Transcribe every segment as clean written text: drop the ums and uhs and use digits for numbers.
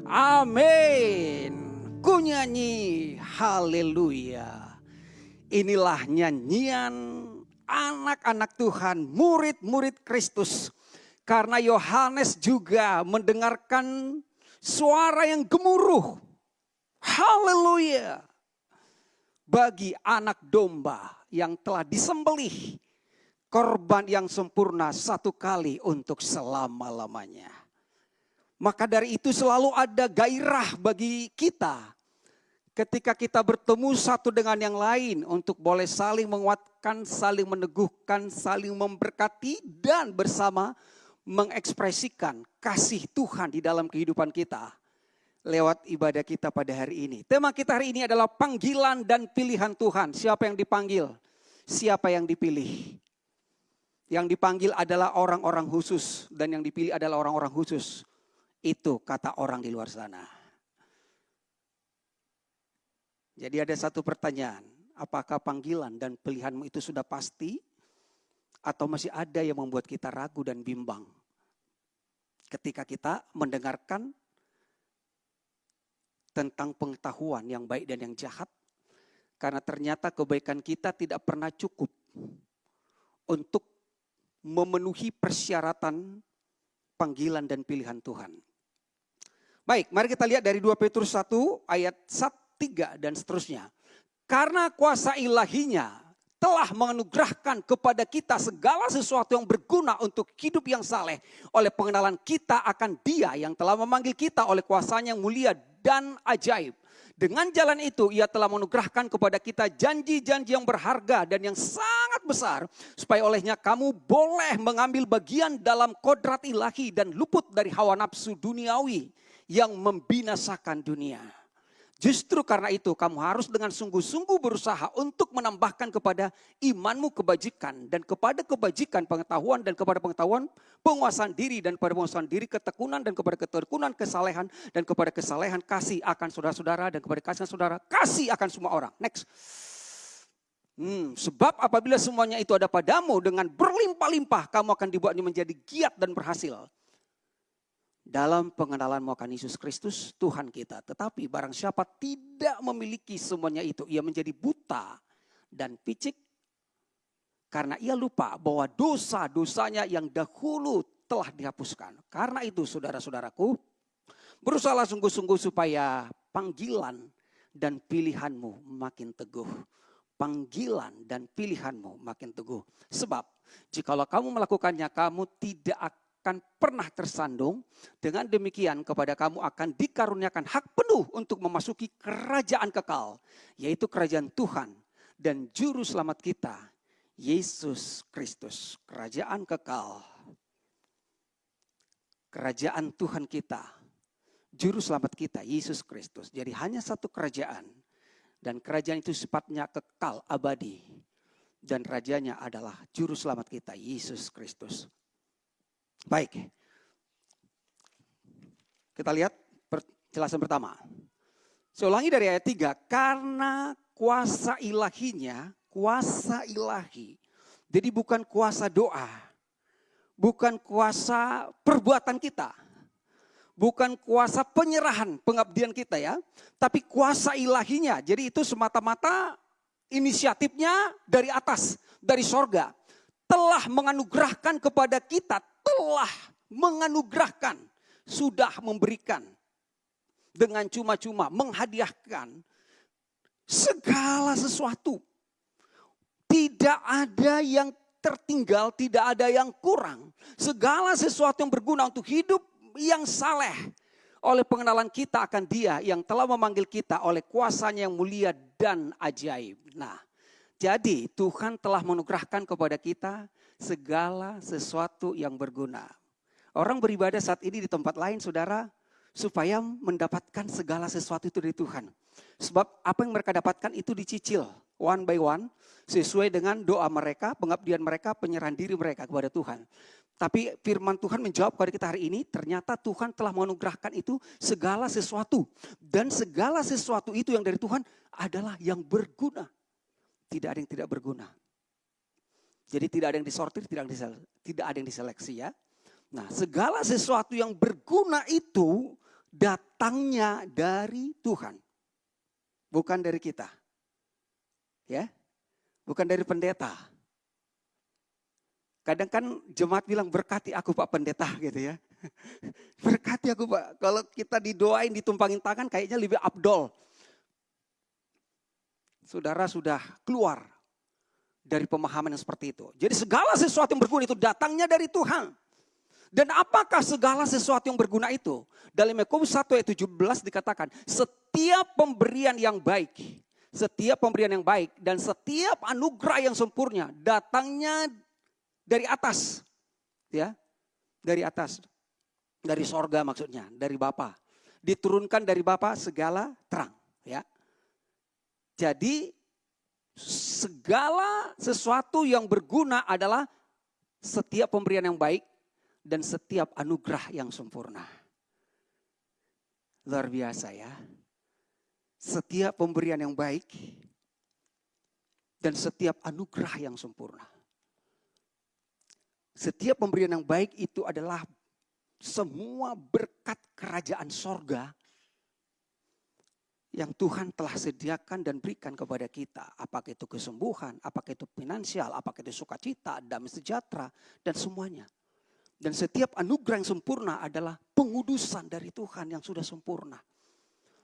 Amin. Ku nyanyi haleluya. Inilah nyanyian anak-anak Tuhan, murid-murid Kristus. Karena Yohanes juga mendengarkan suara yang gemuruh. Haleluya. Bagi anak domba yang telah disembelih. Korban yang sempurna satu kali untuk selama-lamanya. Maka dari itu selalu ada gairah bagi kita. Ketika kita bertemu satu dengan yang lain untuk boleh saling menguatkan, saling meneguhkan, saling memberkati dan bersama mengekspresikan kasih Tuhan di dalam kehidupan kita. Lewat ibadah kita pada hari ini. Tema kita hari ini adalah panggilan dan pilihan Tuhan. Siapa yang dipanggil? Siapa yang dipilih? Yang dipanggil adalah orang-orang khusus dan yang dipilih adalah orang-orang khusus. Itu kata orang di luar sana. Jadi ada satu pertanyaan. Apakah panggilan dan pilihanmu itu sudah pasti? Atau masih ada yang membuat kita ragu dan bimbang? Ketika kita mendengarkan tentang pengetahuan yang baik dan yang jahat. Karena ternyata kebaikan kita tidak pernah cukup untuk memenuhi persyaratan panggilan dan pilihan Tuhan. Baik, mari kita lihat dari 2 Petrus 1 ayat 3 dan seterusnya. Karena kuasa ilahinya telah menganugerahkan kepada kita segala sesuatu yang berguna untuk hidup yang saleh. Oleh pengenalan kita akan Dia yang telah memanggil kita oleh kuasanya yang mulia dan ajaib. Dengan jalan itu Ia telah menganugerahkan kepada kita janji-janji yang berharga dan yang sangat besar. Supaya olehnya kamu boleh mengambil bagian dalam kodrat ilahi dan luput dari hawa nafsu duniawi yang membinasakan dunia. Justru karena itu kamu harus dengan sungguh-sungguh berusaha untuk menambahkan kepada imanmu kebajikan. Dan kepada kebajikan pengetahuan dan kepada pengetahuan penguasaan diri. Dan kepada penguasaan diri ketekunan dan kepada ketekunan kesalehan. Dan kepada kesalehan kasih akan saudara-saudara dan kepada kasih saudara kasih akan semua orang. Next. Sebab apabila semuanya itu ada padamu dengan berlimpah-limpah kamu akan dibuatnya menjadi giat dan berhasil. Dalam pengenalanmu akan Yesus Kristus Tuhan kita. Tetapi barang siapa tidak memiliki semuanya itu. Ia menjadi buta dan picik. Karena ia lupa bahwa dosa-dosanya yang dahulu telah dihapuskan. Karena itu saudara-saudaraku. Berusahalah sungguh-sungguh supaya panggilan dan pilihanmu makin teguh. Panggilan dan pilihanmu makin teguh. Sebab jikalau kamu melakukannya kamu tidak akan pernah tersandung. Dengan demikian kepada kamu akan dikaruniakan hak penuh untuk memasuki kerajaan kekal. Yaitu kerajaan Tuhan dan juru selamat kita, Yesus Kristus. Kerajaan kekal. Kerajaan Tuhan kita, juru selamat kita, Yesus Kristus. Jadi hanya satu kerajaan. Dan kerajaan itu sifatnya kekal, abadi. Dan rajanya adalah juru selamat kita, Yesus Kristus. Baik, kita lihat penjelasan pertama. Saya ulangi dari ayat 3. Karena kuasa ilahinya, kuasa ilahi. Jadi bukan kuasa doa. Bukan kuasa perbuatan kita. Bukan kuasa penyerahan pengabdian kita ya. Tapi kuasa ilahinya. Jadi itu semata-mata inisiatifnya dari atas, dari sorga. Telah menganugerahkan kepada kita, telah menganugerahkan, sudah memberikan dengan cuma-cuma, menghadiahkan segala sesuatu. Tidak ada yang tertinggal, tidak ada yang kurang. Segala sesuatu yang berguna untuk hidup yang saleh. Oleh pengenalan kita akan Dia yang telah memanggil kita oleh kuasanya yang mulia dan ajaib. Nah, jadi Tuhan telah menganugerahkan kepada kita segala sesuatu yang berguna. Orang beribadah saat ini di tempat lain saudara, supaya mendapatkan segala sesuatu itu dari Tuhan. Sebab apa yang mereka dapatkan itu dicicil one by one, sesuai dengan doa mereka, pengabdian mereka, penyerahan diri mereka kepada Tuhan. Tapi firman Tuhan menjawab kepada kita hari ini, ternyata Tuhan telah menganugerahkan itu segala sesuatu. Dan segala sesuatu itu yang dari Tuhan adalah yang berguna. Tidak ada yang tidak berguna. Jadi tidak ada yang disortir, tidak ada yang diseleksi ya. Nah, segala sesuatu yang berguna itu datangnya dari Tuhan. Bukan dari kita. Ya. Bukan dari pendeta. Kadang kan jemaat bilang berkati aku Pak Pendeta gitu ya. Berkati aku Pak. Kalau kita didoain, ditumpangin tangan kayaknya lebih abdol. Saudara sudah keluar dari pemahaman yang seperti itu. Jadi segala sesuatu yang berguna itu datangnya dari Tuhan. Dan apakah segala sesuatu yang berguna itu? Dalam Yakobus 1 ayat 17 dikatakan, setiap pemberian yang baik, dan setiap anugerah yang sempurna datangnya dari atas, ya, dari atas, dari sorga maksudnya, dari Bapa, diturunkan dari Bapa segala terang, ya. Jadi segala sesuatu yang berguna adalah setiap pemberian yang baik dan setiap anugerah yang sempurna. Luar biasa ya. Setiap pemberian yang baik dan setiap anugerah yang sempurna. Setiap pemberian yang baik itu adalah semua berkat kerajaan sorga yang Tuhan telah sediakan dan berikan kepada kita. Apakah itu kesembuhan, apakah itu finansial, apakah itu sukacita, damai sejahtera, dan semuanya. Dan setiap anugerah yang sempurna adalah pengudusan dari Tuhan yang sudah sempurna.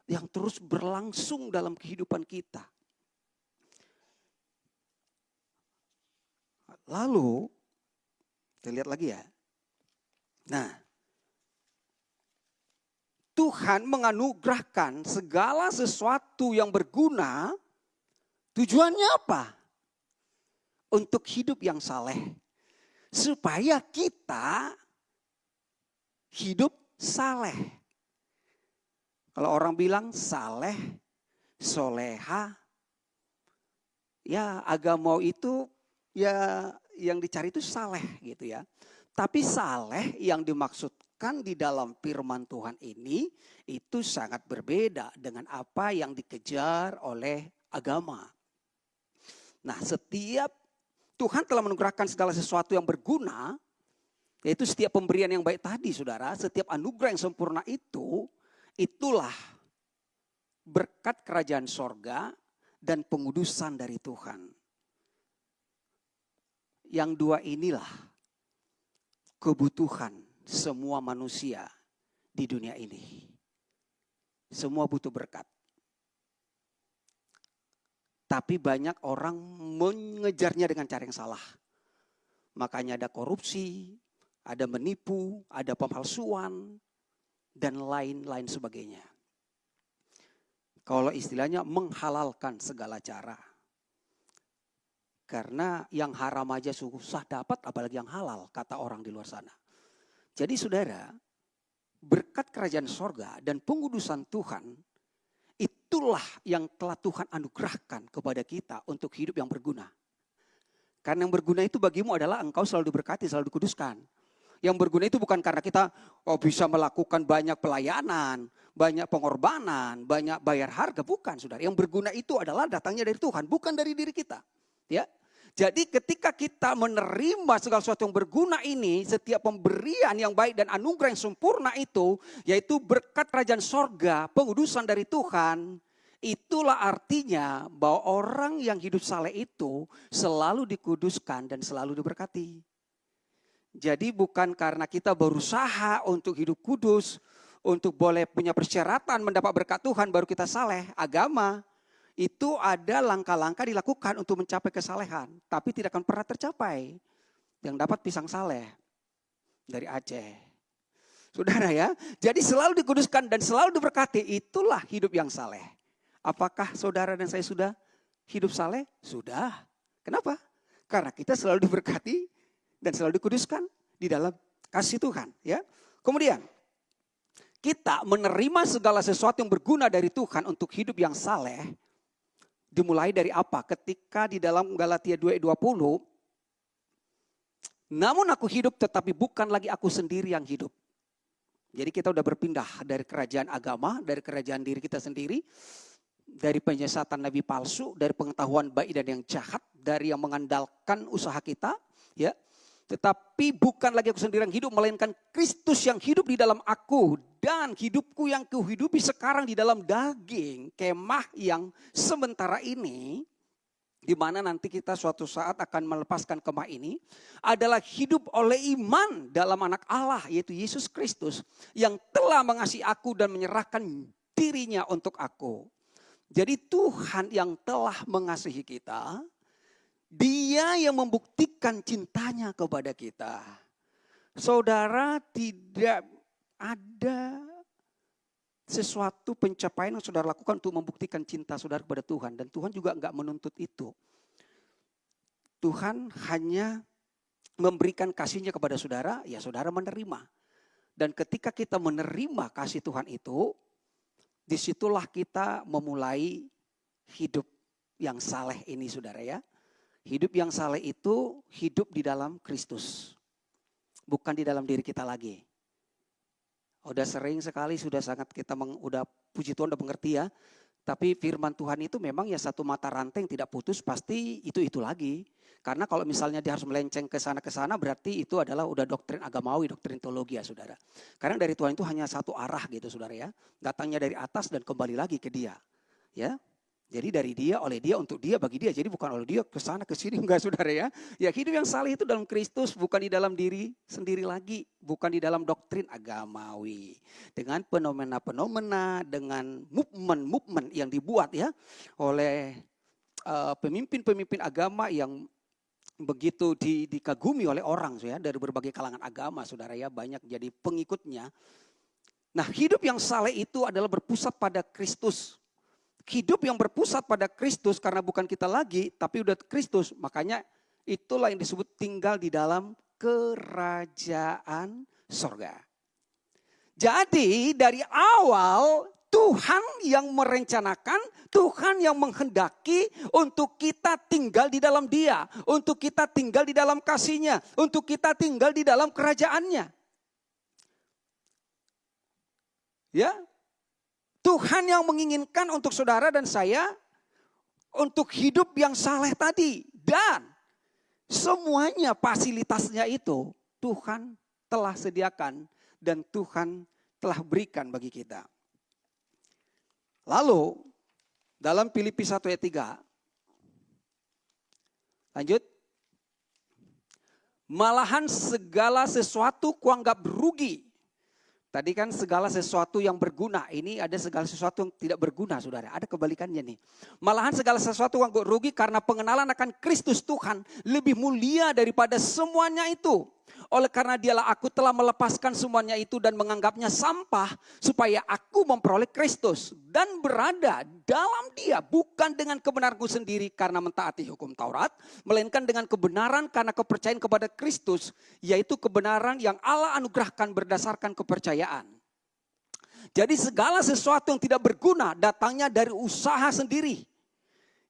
Yang terus berlangsung dalam kehidupan kita. Lalu, kita lihat lagi ya. Nah, Tuhan menganugerahkan segala sesuatu yang berguna. Tujuannya apa? Untuk hidup yang saleh. Supaya kita hidup saleh. Kalau orang bilang saleh, soleha, ya agama itu ya yang dicari itu saleh gitu ya. Tapi saleh yang dimaksudkan di dalam firman Tuhan ini itu sangat berbeda dengan apa yang dikejar oleh agama. Nah, setiap Tuhan telah menganugerahkan segala sesuatu yang berguna, yaitu setiap pemberian yang baik tadi saudara, setiap anugerah yang sempurna itu, itulah berkat kerajaan sorga dan pengudusan dari Tuhan. Yang dua inilah kebutuhan semua manusia di dunia ini. Semua butuh berkat. Tapi banyak orang mengejarnya dengan cara yang salah. Makanya ada korupsi, ada menipu, ada pemalsuan, dan lain-lain sebagainya. Kalau istilahnya menghalalkan segala cara. Karena yang haram aja susah dapat, apalagi yang halal, kata orang di luar sana. Jadi saudara, berkat kerajaan sorga dan pengudusan Tuhan, itulah yang telah Tuhan anugerahkan kepada kita untuk hidup yang berguna. Karena yang berguna itu bagimu adalah engkau selalu diberkati, selalu dikuduskan. Yang berguna itu bukan karena kita bisa melakukan banyak pelayanan, banyak pengorbanan, banyak bayar harga. Bukan saudara, yang berguna itu adalah datangnya dari Tuhan, bukan dari diri kita. Ya, jadi ketika kita menerima segala sesuatu yang berguna ini, setiap pemberian yang baik dan anugerah yang sempurna itu, yaitu berkat kerajaan sorga, pengudusan dari Tuhan, itulah artinya bahwa orang yang hidup saleh itu selalu dikuduskan dan selalu diberkati. Jadi bukan karena kita berusaha untuk hidup kudus, untuk boleh punya persyaratan mendapat berkat Tuhan baru kita saleh. Agama itu ada langkah-langkah dilakukan untuk mencapai kesalehan. Tapi tidak akan pernah tercapai. Yang dapat pisang saleh dari Aceh. Saudara ya, jadi selalu dikuduskan dan selalu diberkati. Itulah hidup yang saleh. Apakah saudara dan saya sudah hidup saleh? Sudah. Kenapa? Karena kita selalu diberkati dan selalu dikuduskan di dalam kasih Tuhan. Ya. Kemudian kita menerima segala sesuatu yang berguna dari Tuhan untuk hidup yang saleh. Dimulai dari apa? Ketika di dalam Galatia 2:20, namun aku hidup tetapi bukan lagi aku sendiri yang hidup. Jadi kita udah berpindah dari kerajaan agama, dari kerajaan diri kita sendiri, dari penyesatan nabi palsu, dari pengetahuan baik dan yang jahat, dari yang mengandalkan usaha kita, ya. Tetapi bukan lagi aku sendiri yang hidup, melainkan Kristus yang hidup di dalam aku. Dan hidupku yang kuhidupi sekarang di dalam daging, kemah yang sementara ini, di mana nanti kita suatu saat akan melepaskan kemah ini, adalah hidup oleh iman dalam anak Allah, yaitu Yesus Kristus, yang telah mengasihi aku dan menyerahkan dirinya untuk aku. Jadi Tuhan yang telah mengasihi kita, Dia yang membuktikan cintanya kepada kita. Saudara, tidak ada sesuatu pencapaian yang saudara lakukan untuk membuktikan cinta saudara kepada Tuhan. Dan Tuhan juga enggak menuntut itu. Tuhan hanya memberikan kasihnya kepada saudara, ya saudara menerima. Dan ketika kita menerima kasih Tuhan itu, disitulah kita memulai hidup yang saleh ini saudara ya. Hidup yang saleh itu hidup di dalam Kristus. Bukan di dalam diri kita lagi. Udah sering sekali, sudah sangat kita udah puji Tuhan udah mengerti ya. Tapi firman Tuhan itu memang ya satu mata rantai yang tidak putus, pasti itu lagi. Karena kalau misalnya dia harus melenceng ke sana berarti itu adalah udah doktrin agamawi, doktrin teologi ya saudara. Karena dari Tuhan itu hanya satu arah gitu saudara ya. Datangnya dari atas dan kembali lagi ke dia. Ya. Jadi dari dia, oleh dia, untuk dia, bagi dia. Jadi bukan oleh dia ke sana ke sini enggak saudara ya. Ya hidup yang saleh itu dalam Kristus, bukan di dalam diri sendiri lagi, bukan di dalam doktrin agamawi. Dengan fenomena-fenomena, dengan movement yang dibuat ya oleh pemimpin-pemimpin agama yang begitu dikagumi oleh orang ya, dari berbagai kalangan agama saudara ya, banyak jadi pengikutnya. Nah, hidup yang saleh itu adalah berpusat pada Kristus. Hidup yang berpusat pada Kristus karena bukan kita lagi, tapi udah Kristus. Makanya itulah yang disebut tinggal di dalam kerajaan sorga. Jadi dari awal Tuhan yang merencanakan, Tuhan yang menghendaki untuk kita tinggal di dalam Dia. Untuk kita tinggal di dalam kasih-Nya. Untuk kita tinggal di dalam kerajaan-Nya. Ya. Tuhan yang menginginkan untuk saudara dan saya untuk hidup yang saleh tadi. Dan semuanya fasilitasnya itu Tuhan telah sediakan dan Tuhan telah berikan bagi kita. Lalu dalam Filipi 1 ayat 3. Lanjut. Malahan segala sesuatu kuanggap rugi. Tadi kan segala sesuatu yang berguna. Ini ada segala sesuatu yang tidak berguna saudara. Ada kebalikannya nih. Malahan segala sesuatu yang rugi karena pengenalan akan Kristus Tuhan lebih mulia daripada semuanya itu. Oleh karena dialah aku telah melepaskan semuanya itu dan menganggapnya sampah. Supaya aku memperoleh Kristus. Dan berada dalam dia. Bukan dengan kebenaranku sendiri karena mentaati hukum Taurat. Melainkan dengan kebenaran karena kepercayaan kepada Kristus. Yaitu kebenaran yang Allah anugerahkan berdasarkan kepercayaan. Jadi segala sesuatu yang tidak berguna datangnya dari usaha sendiri.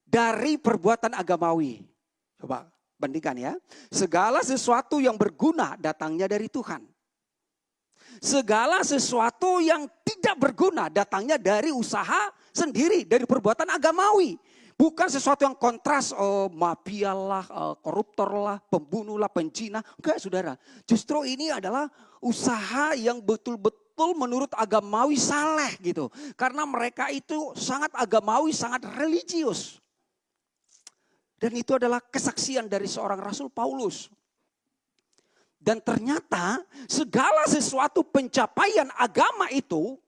Dari perbuatan agamawi. Coba bandingkan ya. Segala sesuatu yang berguna datangnya dari Tuhan. Segala sesuatu yang tidak berguna datangnya dari usaha sendiri. Dari perbuatan agamawi. Bukan sesuatu yang kontras, mafialah, koruptor lah, pembunuh lah, penjina. Enggak saudara. Justru ini adalah usaha yang betul-betul menurut agamawi saleh gitu. Karena mereka itu sangat agamawi, sangat religius. Dan itu adalah kesaksian dari seorang Rasul Paulus. Dan ternyata segala sesuatu pencapaian agama itu,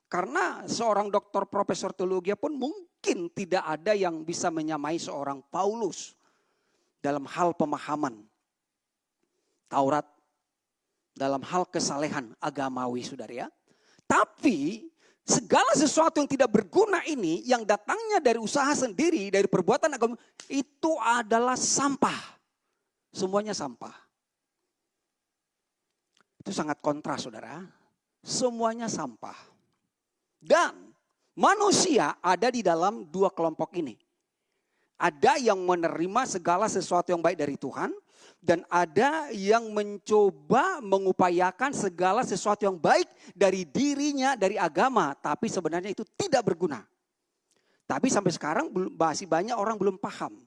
karena seorang doktor profesor teologi pun mungkin tidak ada yang bisa menyamai seorang Paulus dalam hal pemahaman Taurat, dalam hal kesalehan agamawi saudara ya. Tapi segala sesuatu yang tidak berguna ini yang datangnya dari usaha sendiri, dari perbuatan agama, itu adalah sampah. Semuanya sampah. Itu sangat kontras saudara. Semuanya sampah. Dan manusia ada di dalam dua kelompok ini. Ada yang menerima segala sesuatu yang baik dari Tuhan. Dan ada yang mencoba mengupayakan segala sesuatu yang baik dari dirinya, dari agama. Tapi sebenarnya itu tidak berguna. Tapi sampai sekarang masih banyak orang belum paham.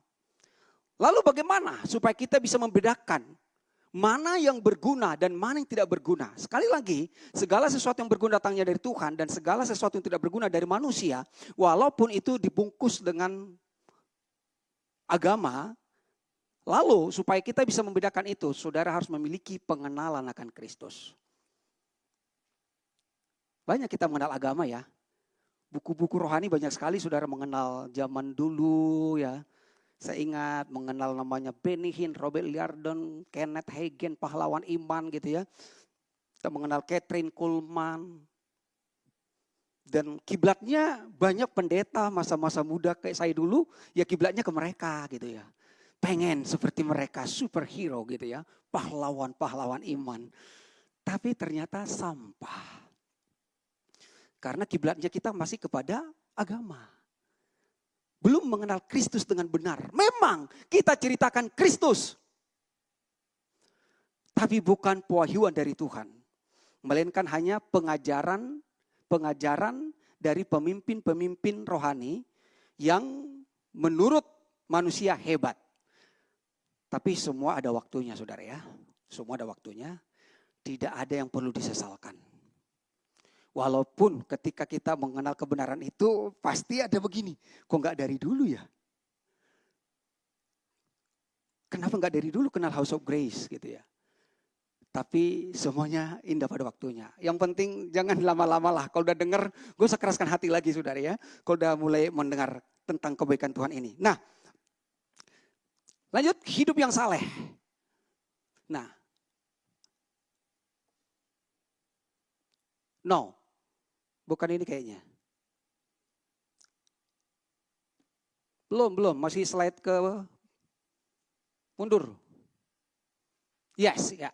Lalu bagaimana supaya kita bisa membedakan Mana yang berguna dan mana yang tidak berguna. Sekali lagi, segala sesuatu yang berguna datangnya dari Tuhan dan segala sesuatu yang tidak berguna dari manusia, walaupun itu dibungkus dengan agama, lalu supaya kita bisa membedakan itu, saudara harus memiliki pengenalan akan Kristus. Banyak kita mengenal agama ya. Buku-buku rohani banyak sekali saudara mengenal zaman dulu ya. Saya ingat mengenal namanya Benny Hinn, Robert Liardon, Kenneth Hagin, pahlawan iman gitu ya. Kita mengenal Catherine Kuhlman. Dan kiblatnya banyak pendeta masa-masa muda kayak saya dulu, ya kiblatnya ke mereka gitu ya. Pengen seperti mereka, superhero gitu ya. Pahlawan-pahlawan iman. Tapi ternyata sampah. Karena kiblatnya kita masih kepada agama. Belum mengenal Kristus dengan benar. Memang kita ceritakan Kristus. Tapi bukan pewahyuan dari Tuhan. Melainkan hanya pengajaran dari pemimpin-pemimpin rohani yang menurut manusia hebat. Tapi semua ada waktunya saudara ya. Semua ada waktunya. Tidak ada yang perlu disesalkan. Walaupun ketika kita mengenal kebenaran itu pasti ada begini. Kok nggak dari dulu ya? Kenapa nggak dari dulu kenal House of Grace gitu ya? Tapi semuanya indah pada waktunya. Yang penting jangan lama-lama lah. Kalau udah dengar, gue usah keraskan hati lagi saudara ya. Kalau udah mulai mendengar tentang kebaikan Tuhan ini. Nah, lanjut hidup yang saleh. Nah, no. Bukan ini kayaknya. Belum. Masih slide ke mundur. Yes, ya.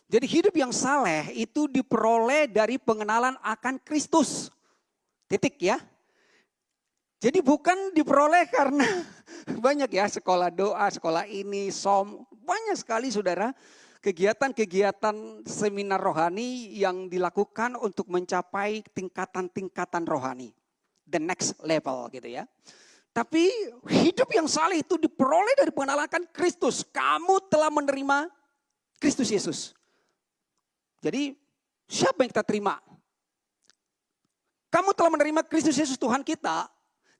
Jadi hidup yang saleh itu diperoleh dari pengenalan akan Kristus. Titik ya. Jadi bukan diperoleh karena banyak ya sekolah doa, sekolah ini, som. Banyak sekali saudara. Kegiatan-kegiatan seminar rohani yang dilakukan untuk mencapai tingkatan-tingkatan rohani. The next level gitu ya. Tapi hidup yang saleh itu diperoleh dari pengenalan Kristus. Kamu telah menerima Kristus Yesus. Jadi siapa yang kita terima? Kamu telah menerima Kristus Yesus Tuhan kita.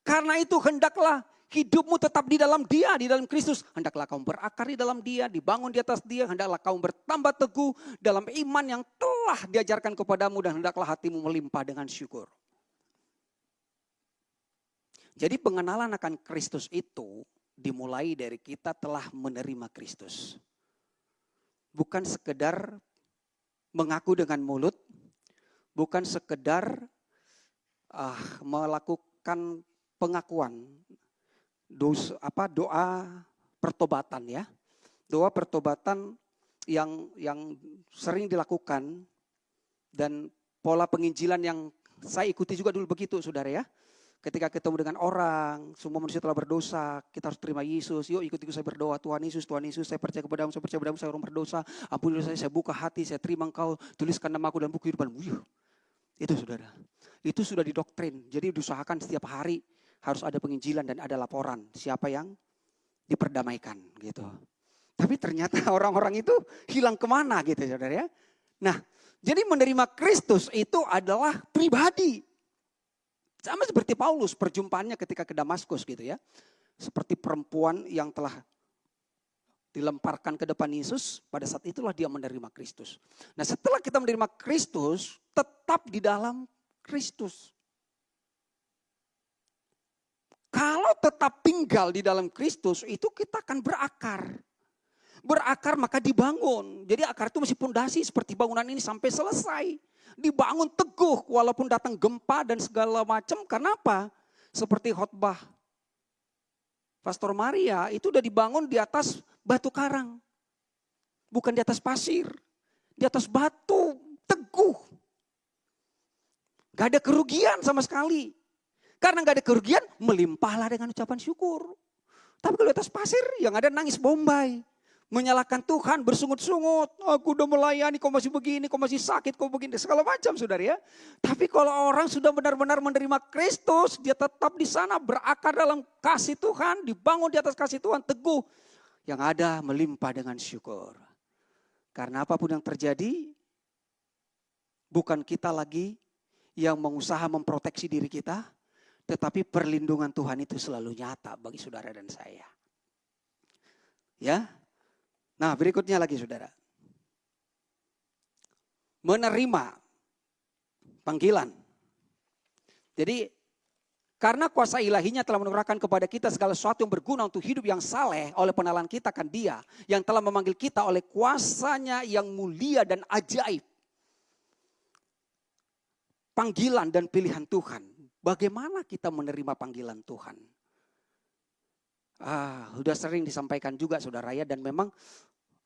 Karena itu hendaklah hidupmu tetap di dalam Dia, di dalam Kristus. Hendaklah kamu berakar di dalam Dia, dibangun di atas Dia. Hendaklah kamu bertambah teguh dalam iman yang telah diajarkan kepadamu. Dan hendaklah hatimu melimpah dengan syukur. Jadi pengenalan akan Kristus itu dimulai dari kita telah menerima Kristus. Bukan sekedar mengaku dengan mulut. Bukan sekedar melakukan pengakuan. Doa pertobatan ya. Doa pertobatan yang sering dilakukan dan pola penginjilan yang saya ikuti juga dulu begitu saudara ya. Ketika ketemu dengan orang, semua manusia telah berdosa, kita harus terima Yesus. Yuk ikut saya berdoa, Tuhan Yesus, saya percaya kepadamu, saya orang berdosa. Ampuni dosa saya buka hati, saya terima Engkau, tuliskan namaku dalam buku kehidupanmu. Itu saudara, itu sudah didoktrin. Jadi diusahakan setiap hari harus ada penginjilan dan ada laporan siapa yang diperdamaikan gitu. Tapi ternyata orang-orang itu hilang kemana gitu saudara ya. Nah, jadi menerima Kristus itu adalah pribadi. Sama seperti Paulus perjumpaannya ketika ke Damaskus gitu ya. Seperti perempuan yang telah dilemparkan ke depan Yesus, pada saat itulah dia menerima Kristus. Nah setelah kita menerima Kristus, tetap di dalam Kristus. Kalau tetap tinggal di dalam Kristus, itu kita akan berakar. Berakar maka dibangun. Jadi akar itu masih pondasi seperti bangunan ini sampai selesai. Dibangun teguh walaupun datang gempa dan segala macam. Kenapa? Seperti khotbah Pastor Maria itu udah dibangun di atas batu karang. Bukan di atas pasir. Di atas batu teguh. Gak ada kerugian sama sekali. Karena gak ada kerugian, melimpahlah dengan ucapan syukur. Tapi kalau di atas pasir, yang ada nangis bombay. Menyalahkan Tuhan, bersungut-sungut. Aku udah melayani, kok masih begini, kok masih sakit, kok begini. Segala macam saudara ya. Tapi kalau orang sudah benar-benar menerima Kristus, dia tetap di sana berakar dalam kasih Tuhan. Dibangun di atas kasih Tuhan, teguh. Yang ada melimpah dengan syukur. Karena apapun yang terjadi, bukan kita lagi yang mengusaha memproteksi diri kita, tetapi perlindungan Tuhan itu selalu nyata bagi saudara dan saya. Ya. Nah, berikutnya lagi saudara. Menerima panggilan. Jadi karena kuasa ilahinya telah menukarkan kepada kita segala sesuatu yang berguna untuk hidup yang saleh oleh pengenalan kita akan Dia yang telah memanggil kita oleh kuasanya yang mulia dan ajaib. Panggilan dan pilihan Tuhan. Bagaimana kita menerima panggilan Tuhan? Sudah sering disampaikan juga saudara ya, dan memang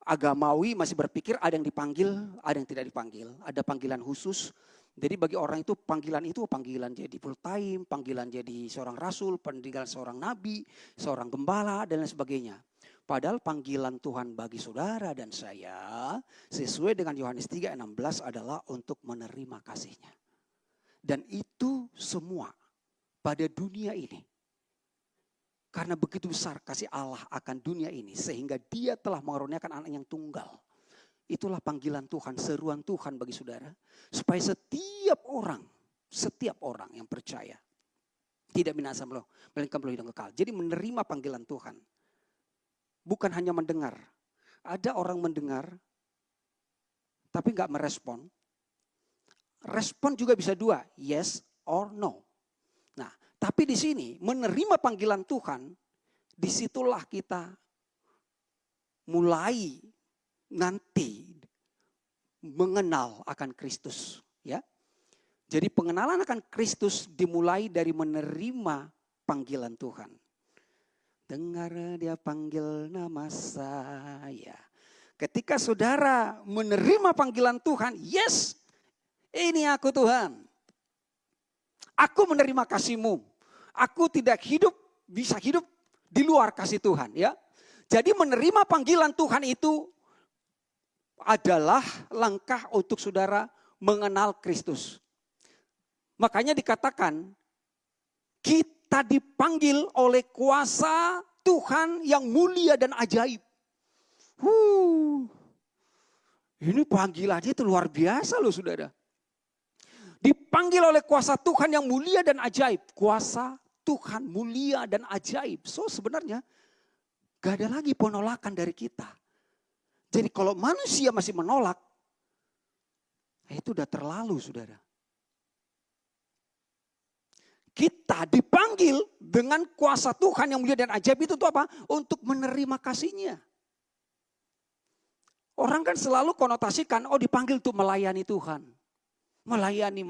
agamawi masih berpikir ada yang dipanggil, ada yang tidak dipanggil. Ada panggilan khusus. Jadi bagi orang itu panggilan jadi full time, panggilan jadi seorang rasul, panggilan seorang nabi, seorang gembala dan lain sebagainya. Padahal panggilan Tuhan bagi saudara dan saya sesuai dengan Yohanes 3:16 adalah untuk menerima kasih-Nya. Dan itu semua pada dunia ini. Karena begitu besar kasih Allah akan dunia ini sehingga Dia telah mengaruniakan anak yang tunggal. Itulah panggilan Tuhan, seruan Tuhan bagi saudara. Supaya setiap orang yang percaya tidak binasa melainkan beroleh hidup kekal. Jadi menerima panggilan Tuhan. Bukan hanya mendengar. Ada orang mendengar tapi gak merespon. Respon juga bisa dua, yes or no. Nah, tapi di sini menerima panggilan Tuhan, disitulah kita mulai nanti mengenal akan Kristus, ya. Jadi pengenalan akan Kristus dimulai dari menerima panggilan Tuhan. Dengar Dia panggil nama saya. Ketika saudara menerima panggilan Tuhan, yes, ini aku Tuhan. Aku menerima kasih-Mu. Aku tidak bisa hidup di luar kasih Tuhan, ya. Jadi menerima panggilan Tuhan itu adalah langkah untuk saudara mengenal Kristus. Makanya dikatakan kita dipanggil oleh kuasa Tuhan yang mulia dan ajaib. Ini panggilannya itu luar biasa loh saudara. Dipanggil oleh kuasa Tuhan yang mulia dan ajaib. Kuasa Tuhan mulia dan ajaib. So sebenarnya gak ada lagi penolakan dari kita. Jadi kalau manusia masih menolak, itu udah terlalu saudara. Kita dipanggil dengan kuasa Tuhan yang mulia dan ajaib itu tuh apa? Untuk menerima kasih-Nya. Orang kan selalu konotasikan, dipanggil untuk melayani Tuhan. Melayani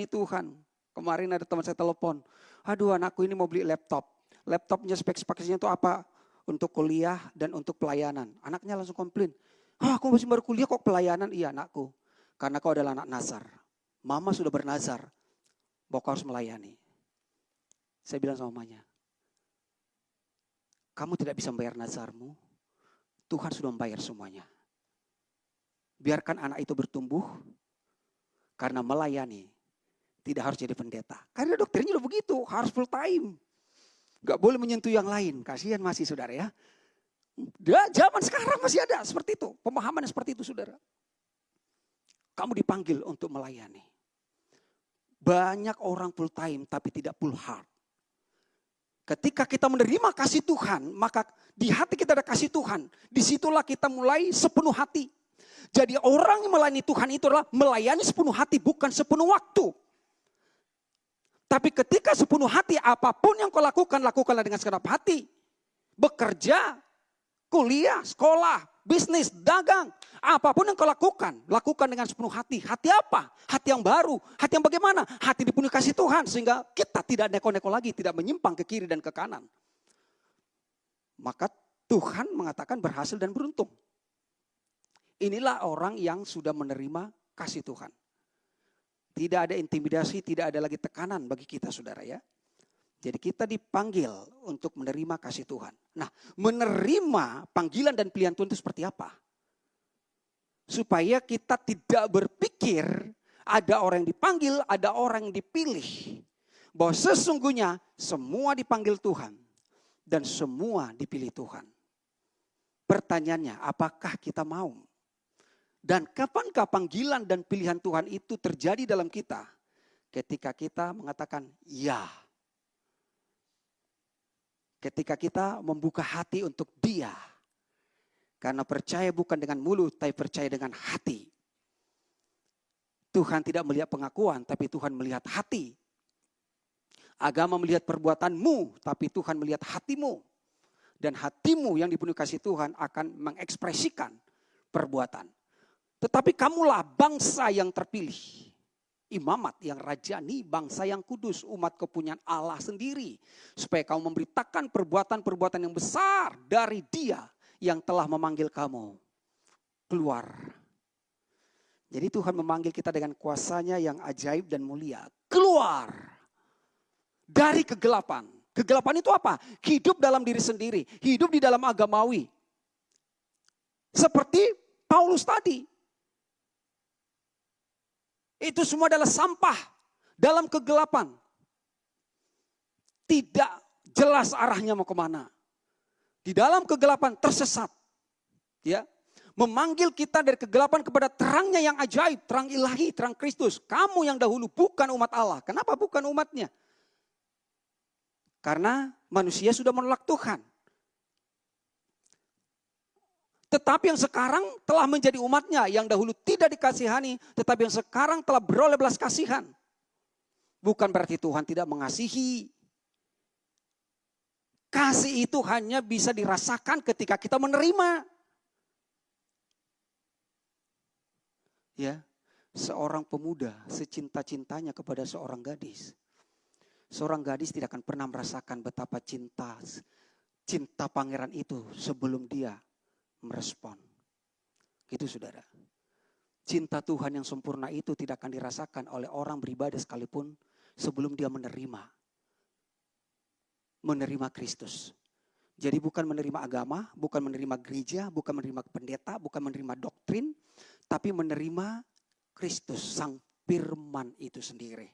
Tuhan. Kemarin ada teman saya telepon, aduh anakku ini mau beli laptop. Laptopnya spek-speknya itu apa? Untuk kuliah dan untuk pelayanan. Anaknya langsung komplain. Aku masih baru kuliah kok pelayanan? Iya anakku. Karena kau adalah anak nazar. Mama sudah bernazar. Bahwa kau harus melayani. Saya bilang sama mamanya. Kamu tidak bisa membayar nazarmu. Tuhan sudah membayar semuanya. Biarkan anak itu bertumbuh. Karena melayani. Tidak harus jadi pendeta. Karena doktrinnya udah begitu. Harus full time. Gak boleh menyentuh yang lain. Kasihan masih saudara ya. Zaman sekarang masih ada seperti itu. Pemahaman seperti itu saudara. Kamu dipanggil untuk melayani. Banyak orang full time tapi tidak full heart. Ketika kita menerima kasih Tuhan. Maka di hati kita ada kasih Tuhan. Disitulah kita mulai sepenuh hati. Jadi orang yang melayani Tuhan itu adalah melayani sepenuh hati. Bukan sepenuh waktu. Tapi ketika sepenuh hati, apapun yang kau lakukan, lakukanlah dengan segenap hati. Bekerja, kuliah, sekolah, bisnis, dagang. Apapun yang kau lakukan, lakukan dengan sepenuh hati. Hati apa? Hati yang baru. Hati yang bagaimana? Hati dipenuhi kasih Tuhan. Sehingga kita tidak neko-neko lagi, tidak menyimpang ke kiri dan ke kanan. Maka Tuhan mengatakan berhasil dan beruntung. Inilah orang yang sudah menerima kasih Tuhan. Tidak ada intimidasi, tidak ada lagi tekanan bagi kita saudara ya. Jadi kita dipanggil untuk menerima kasih Tuhan. Nah, menerima panggilan dan pilihan Tuhan itu seperti apa? Supaya kita tidak berpikir ada orang yang dipanggil, ada orang yang dipilih. Bahwa sesungguhnya semua dipanggil Tuhan dan semua dipilih Tuhan. Pertanyaannya, apakah kita mau? Dan kapankah panggilan dan pilihan Tuhan itu terjadi dalam kita? Ketika kita mengatakan ya. Ketika kita membuka hati untuk Dia. Karena percaya bukan dengan mulut, tapi percaya dengan hati. Tuhan tidak melihat pengakuan, tapi Tuhan melihat hati. Agama melihat perbuatanmu, tapi Tuhan melihat hatimu. Dan hatimu yang dipenuhi kasih Tuhan akan mengekspresikan perbuatan. Tetapi kamulah bangsa yang terpilih. Imamat yang rajani, bangsa yang kudus, umat kepunyaan Allah sendiri. Supaya kamu memberitakan perbuatan-perbuatan yang besar dari Dia yang telah memanggil kamu keluar. Jadi Tuhan memanggil kita dengan kuasanya yang ajaib dan mulia. Keluar dari kegelapan. Kegelapan itu apa? Hidup dalam diri sendiri. Hidup di dalam agamawi. Seperti Paulus tadi. Itu semua adalah sampah dalam kegelapan. Tidak jelas arahnya mau kemana. Di dalam kegelapan tersesat. Ya. Memanggil kita dari kegelapan kepada terangnya yang ajaib. Terang ilahi, terang Kristus. Kamu yang dahulu bukan umat Allah. Kenapa bukan umatnya? Karena manusia sudah menolak Tuhan. Tetapi yang sekarang telah menjadi umatnya. Yang dahulu tidak dikasihani. Tetapi yang sekarang telah beroleh belas kasihan. Bukan berarti Tuhan tidak mengasihi. Kasih itu hanya bisa dirasakan ketika kita menerima. Ya, seorang pemuda secinta-cintanya kepada seorang gadis. Seorang gadis tidak akan pernah merasakan betapa cinta pangeran itu sebelum dia merespon. Gitu saudara. Cinta Tuhan yang sempurna itu tidak akan dirasakan oleh orang beribadah sekalipun sebelum dia menerima Kristus. Jadi bukan menerima agama, bukan menerima gereja, bukan menerima pendeta, bukan menerima doktrin, tapi menerima Kristus, sang firman itu sendiri.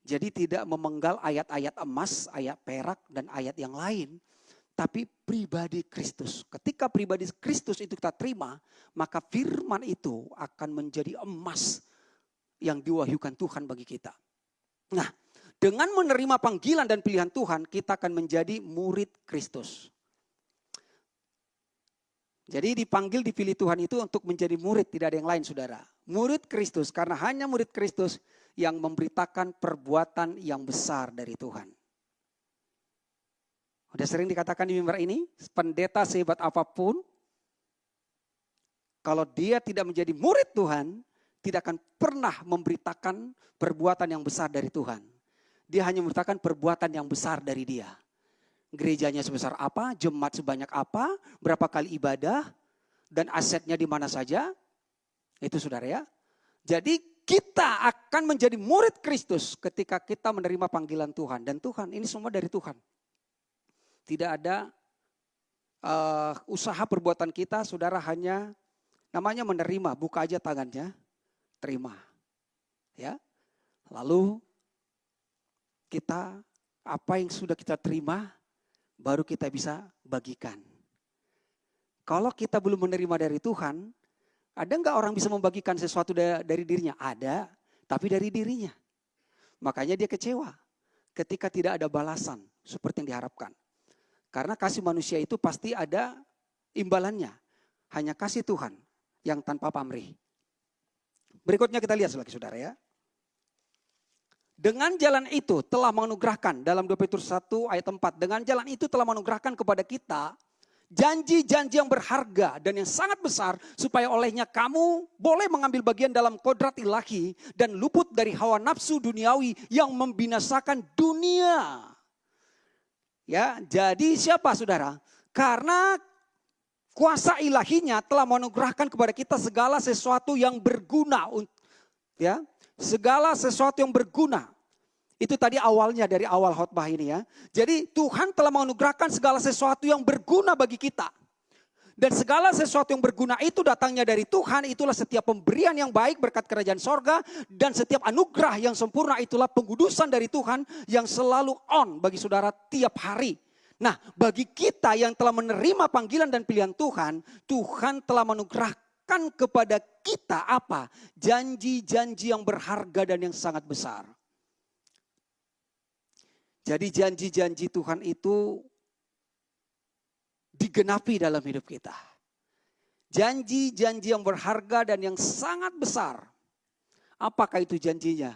Jadi tidak memenggal ayat-ayat emas, ayat perak, dan ayat yang lain. Tapi pribadi Kristus. Ketika pribadi Kristus itu kita terima, maka firman itu akan menjadi emas yang diwahyukan Tuhan bagi kita. Nah, dengan menerima panggilan dan pilihan Tuhan, kita akan menjadi murid Kristus. Jadi dipanggil, dipilih Tuhan itu untuk menjadi murid, tidak ada yang lain saudara. Murid Kristus, karena hanya murid Kristus yang memberitakan perbuatan yang besar dari Tuhan. Udah sering dikatakan di mimbar ini, pendeta sehebat apapun, kalau dia tidak menjadi murid Tuhan, tidak akan pernah memberitakan perbuatan yang besar dari Tuhan. Dia hanya memberitakan perbuatan yang besar dari dia. Gerejanya sebesar apa, jemaat sebanyak apa, berapa kali ibadah, dan asetnya di mana saja. Itu saudara ya. Jadi kita akan menjadi murid Kristus ketika kita menerima panggilan Tuhan. Dan Tuhan, ini semua dari Tuhan. Tidak ada usaha perbuatan kita, saudara, hanya namanya menerima, buka aja tangannya, terima. Ya. Lalu kita, apa yang sudah kita terima, baru kita bisa bagikan. Kalau kita belum menerima dari Tuhan, ada enggak orang bisa membagikan sesuatu dari dirinya? Ada, tapi dari dirinya. Makanya dia kecewa ketika tidak ada balasan seperti yang diharapkan. Karena kasih manusia itu pasti ada imbalannya. Hanya kasih Tuhan yang tanpa pamrih. Berikutnya kita lihat lagi saudara ya. Dengan jalan itu telah menganugerahkan, dalam 2 Petrus 1 ayat 4. Dengan jalan itu telah menganugerahkan kepada kita janji-janji yang berharga dan yang sangat besar, supaya olehnya kamu boleh mengambil bagian dalam kodrat ilahi dan luput dari hawa nafsu duniawi yang membinasakan dunia. Ya, jadi siapa saudara? Karena kuasa ilahinya telah menganugerahkan kepada kita segala sesuatu yang berguna. Ya, segala sesuatu yang berguna. Itu tadi awalnya dari awal khotbah ini ya. Jadi Tuhan telah menganugerahkan segala sesuatu yang berguna bagi kita. Dan segala sesuatu yang berguna itu datangnya dari Tuhan. Itulah setiap pemberian yang baik berkat kerajaan sorga. Dan setiap anugerah yang sempurna itulah pengudusan dari Tuhan yang selalu on bagi saudara tiap hari. Nah, bagi kita yang telah menerima panggilan dan pilihan Tuhan, Tuhan telah menganugerahkan kepada kita apa? Janji-janji yang berharga dan yang sangat besar. Jadi janji-janji Tuhan itu digenapi dalam hidup kita. Janji-janji yang berharga dan yang sangat besar. Apakah itu janjinya?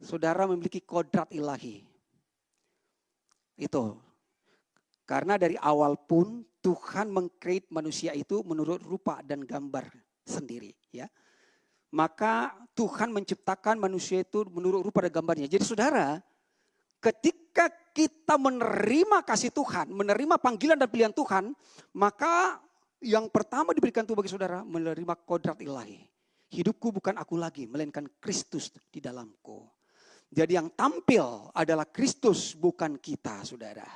Saudara memiliki kodrat ilahi. Itu. Karena dari awal pun Tuhan meng-create manusia itu menurut rupa dan gambar sendiri. Ya. Maka Tuhan menciptakan manusia itu menurut rupa dan gambarnya. Jadi saudara, ketika kita menerima kasih Tuhan, menerima panggilan dan pilihan Tuhan, maka yang pertama diberikan Tuhan bagi saudara, menerima kodrat ilahi. Hidupku bukan aku lagi, melainkan Kristus di dalamku. Jadi yang tampil adalah Kristus, bukan kita, saudara.